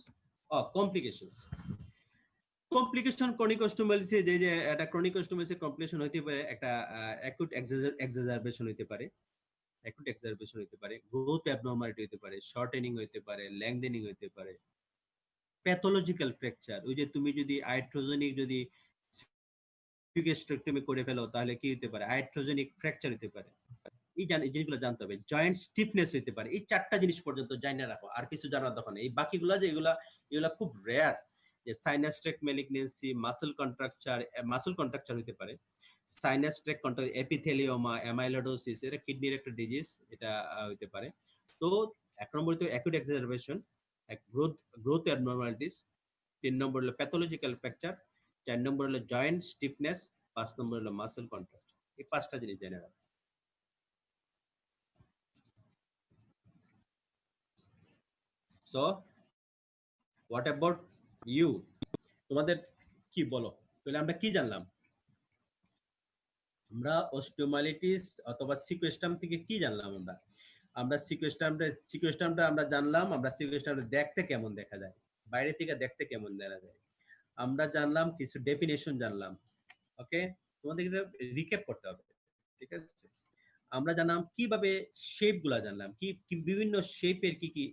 or complications? Complication chronic osteomyelitis যে একটা chronic osteomyelitis complication হইতে পারে, একটা acute exacerbation হইতে পারে, growth abnormality হইতে পারে, shortening হইতে পারে, lengthening হইতে পারে, pathological fracture। ওই যে তুমি যদি আইট্রোজেনিক যদি ফিগেস্ট্রেক্টমি করে ফেলো তাহলে কি হতে পারে, আইট্রোজেনিক ফ্র্যাকচার হতে পারে। এই জিনিসগুলো জানতে হবে। জয়েন্ট স্টিফনেস হতে পারে। এই 4টা জিনিস পর্যন্ত জানা রাখো, আর কিছু জানার দরকার নেই। এই বাকিগুলো যে এগুলা খুব রেয়ার, যে sinus tract malignancy, muscle contracture হতে পারে, সাইনাস ট্র্যাক্ট কন্ট্রাকচার, এপিথেলিওমা, অ্যামাইলোডোসিস, এটা কিডনির একটা ডিজিজ, এটা হতে পারে। তো 1 নম্বর তো অ্যাকিউট এক্সাজারবেশন, গ্রোথ অ্যাবনরমালিটিস, 3 নম্বর হলো প্যাথোলজিক্যাল ফ্র্যাকচার, 4 নম্বর হলো জয়েন্ট স্টিফনেস, 5 নম্বর হলো মাসল কন্ট্রাকচার। এই 5টা জিনিস জেনে রাখো। So what about you? তোমাদের কি বলো, তাহলে আমরা কি জানলাম? আমরা অস্টিওমাইলিটিস অথবা সিকুয়েস্টাম থেকে কি জানলাম? আমরা সিকুয়েস্টামটা আমরা জানলাম, আমরা সিকুয়েস্টামটা দেখতে কেমন দেখা যায়, বাইরে থেকে দেখতে কেমন দেখা যায়। আমরা জানলাম কিছু ডেফিনেশন জানলাম, ওকে। তোমাদের এটা রিক্যাপ করতে হবে, ঠিক আছে। আমরা জানলাম কিভাবে শেপগুলা জানলাম, কি বিভিন্ন শেপের কি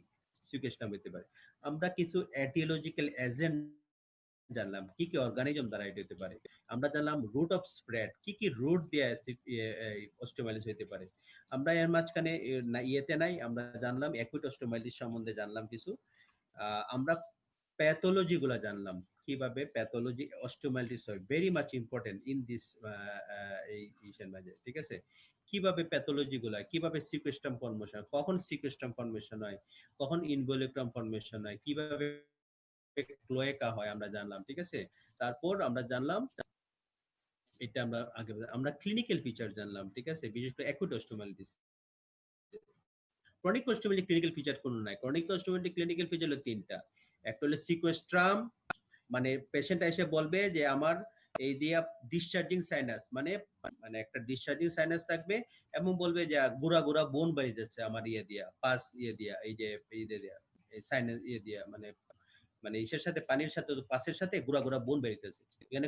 সিকুয়েস্টাম হতে পারে। আমরা কিছু এটিওলজিক্যাল এজেন্ট জানলাম, কি অর্গানিজম দ্বারা এটা হতে পারে। আমরা জানলাম রুট অফ স্প্রেড, কি রুট দিয়ে অস্টিওমাইলিটিস হতে পারে। আমরা এর মাঝখানে আমরা জানলাম অ্যাকুট অস্টিওমাইলিটিস সম্বন্ধে জানলাম কিছু। আমরা প্যাথোলজি গুলা জানলাম, কিভাবে প্যাথোলজি অস্টিওমাইলিটিস হয়, very much important in this এই মাঝে, ঠিক আছে। কিভাবে প্যাথোলজি গুলা, কিভাবে সিকুয়েস্টাম ফর্মেশন, কখন সিকুয়েস্টাম ফর্মেশন হয়, কখন ইনভলিউক্রাম ফর্মেশন হয়, কিভাবে ক্লোয়েকা হয় আমরা জানলাম, ঠিক আছে। তারপর আমরা জানলাম এটা আমরা ক্লিনিক্যাল ফিচার জানলাম, ঠিক আছে। বিশেষ করে অ্যাকুট অস্টিওমাইলিটিস। ক্রনিক অস্টিওমাইলিটিস ক্লিনিক্যাল ফিচার কোন নাই, ক্রনিক অস্টিওমাইলিটিস ক্লিনিক্যাল ফিচার হলো 3টা। একটা হলো সিকুয়েস্ট্রাম, মানে পেশেন্ট এসে বলবে যে আমার এই দিয়া ডিসচার্জিং সাইনাস, মানে একটা ডিসচার্জিং সাইনাস থাকবে এবং বলবে যে গুড়া বোন বেরিয়ে যাচ্ছে আমার পাস দিয়া এই যে এই সাইনাস দিয়া, মানে ইসের সাথে পানির সাথে পাসের সাথে গুড়া বোন বেরিতেছে। এখানে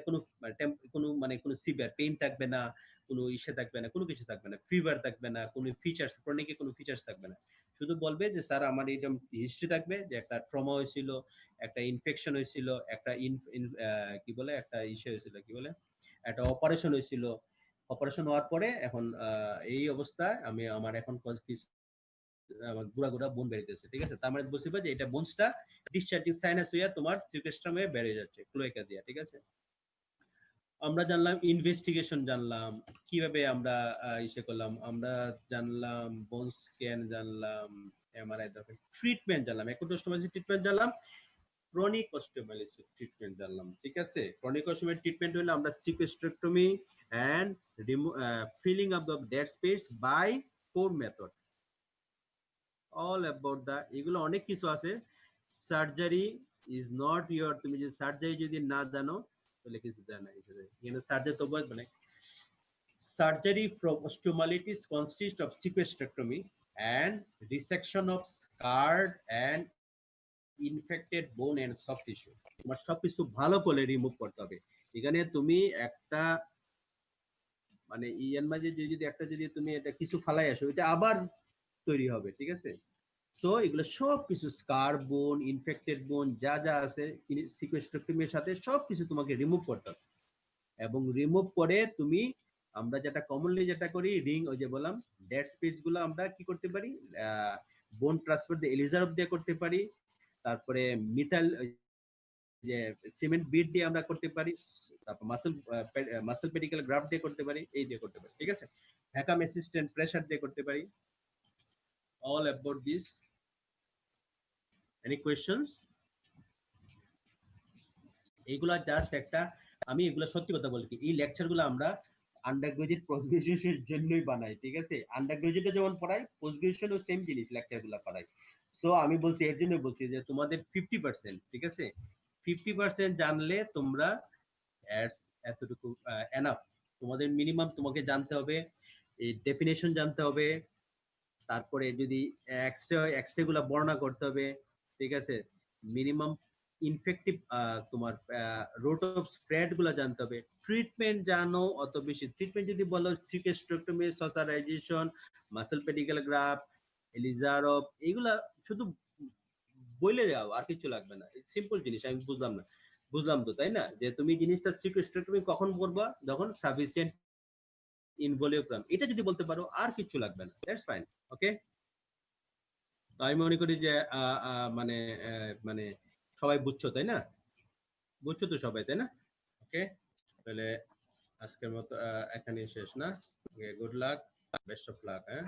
কোনো সিভিয়ার পেইন থাকবে না, কোনো ইসে থাকবে না, কোনো কিছু থাকবে না, ফিভার থাকবে না, কোনো ফিচার্স, ক্রনিকে কোনো ফিচার্স থাকবে না। শুধু বলবে যে স্যার আমার এইরকম হিস্ট্রি থাকবে যে একটা ট্রমা হয়েছিল, একটা ইনফেকশন হয়েছিল, একটা একটা ইসে হয়েছিল, একটা অপারেশন হয়েছিল। অপারেশন হওয়ার পরে এখন এই অবস্থায় আমার এখন গুড়া বোন বেরিয়েছে, ঠিক আছে। তার মানে বুঝতে পারছি যে এটা বোনসটা ডিসচার্জিং সাইনাস হইয়া তোমার সিকুয়েস্ট্রামে বেড়ে যাচ্ছে ক্লোয়েকা দিয়া, ঠিক আছে। আমরা জানলাম ইনভেস্টিগেশন, জানলাম কিভাবে আমরা ইসে করলাম, আমরা জানলাম বোন স্ক্যান জানলাম, এমআরআই দরকার, ট্রিটমেন্ট জানলাম, অ্যাকুট অস্টিওমাইলিটিস ট্রিটমেন্ট জানলাম, ক্রনিক অস্টিওমাইলিটিস ট্রিটমেন্ট জানলাম, ঠিক আছে। ক্রনিক অস্টিওমাইলিটিস ট্রিটমেন্ট হলো আমরা sequestrectomy and filling of the dead space by 4 method. All about এগুলো অনেক কিছু আছে। সার্জারি, ইজ নট ইয়োর, তুমি যদি সার্জারি যদি না জানো তাহলে কিছু জানা এখানে সার্জারি তো মানে surgery from osteomyelitis consists of sequestrectomy and resection of scarred and infected bone and soft tissue. তোমার সবকিছু ভালো করে রিমুভ করতে হবে। এখানে তুমি একটা মানে ইয়ার মাঝে যদি একটা যদি তুমি এটা কিছু ফালাই আসো এটা আবার তৈরি হবে, ঠিক আছে? সো এগুলো সব কিছু স্কার বোন, ইনফেক্টেড বোন যা যা আছে সিকোয়েস্ট্রেক্টমির সাথে সব কিছু তোমাকে রিমুভ করতে হবে। এবং রিমুভ করে তুমি আমরা যেটা কমনলি যেটা করি রিং, ওই যে বললাম ডেড স্পেস গুলো আমরা কি করতে পারি, বোন ট্রান্সফার দিয়ে এলিজারভ দিয়ে করতে পারি, তারপরে মিথাইল যে সিমেন্ট বিট দিয়ে আমরা করতে পারি, তারপর মাসেল পেডিকেল গ্রাফট দিয়ে করতে পারি, এই দিয়ে করতে পারি, ঠিক আছে? ভ্যাকাম অ্যাসিস্ট্যান্ট প্রেসার দিয়ে করতে পারি। All about this. Any questions? এইগুলা জাস্ট একটা, আমি এগুলো সত্যি কথা বলি কি, এই লেকচারগুলো আমরা আন্ডার গ্রাজুয়েট পোস্ট গ্রাজুয়েশনের জন্যই বানাই, ঠিক আছে? আন্ডার গ্রাজুয়েটে যেমন পড়াই, পোস্ট গ্রাজুয়েশনও সেম জিনিস লেকচারগুলো পড়াই। সো আমি বলছি এর জন্য বলছি যে তোমাদের 50%, ঠিক আছে, 50% জানলে তোমরা এতটুকু এনাফ। তোমাদের মিনিমাম তোমাকে জানতে হবে, এই ডেফিনেশন জানতে হবে, তারপরে যদি এক্সরে গুলা বর্ণনা করতে হবে, ঠিক আছে? মিনিমাম ইনফেক্টিভ তোমার রুট অফ স্প্রেড গুলা জানতে হবে। ট্রিটমেন্ট জানো অত বেশি, ট্রিটমেন্ট যদি বলো সিকেস্ট্রেক্টমি, সসারাইজেশন, মাসেল পেডিকেল গ্রাফট, এলিজারভ, এগুলা শুধু বলে যাও, আর কিছু লাগবে না। সিম্পল জিনিস, আমি বুঝলাম তো, তাই না? যে তুমি জিনিসটা সিকেস্ট্রেক্টমি কখন করবা, যখন সাফিসিয়েন্ট ইনভলিউক্রাম, এটা যদি বলতে পারো আর কিছু লাগবে না, দ্যাটস ফাইন। ওকে, আমি মনে করি যে মানে মানে সবাই বুঝছো, তাই না? বুঝছো তো সবাই, তাই না? ওকে, তাহলে আজকের মতো এখানেই শেষ না? Good luck, best of luck. হ্যাঁ।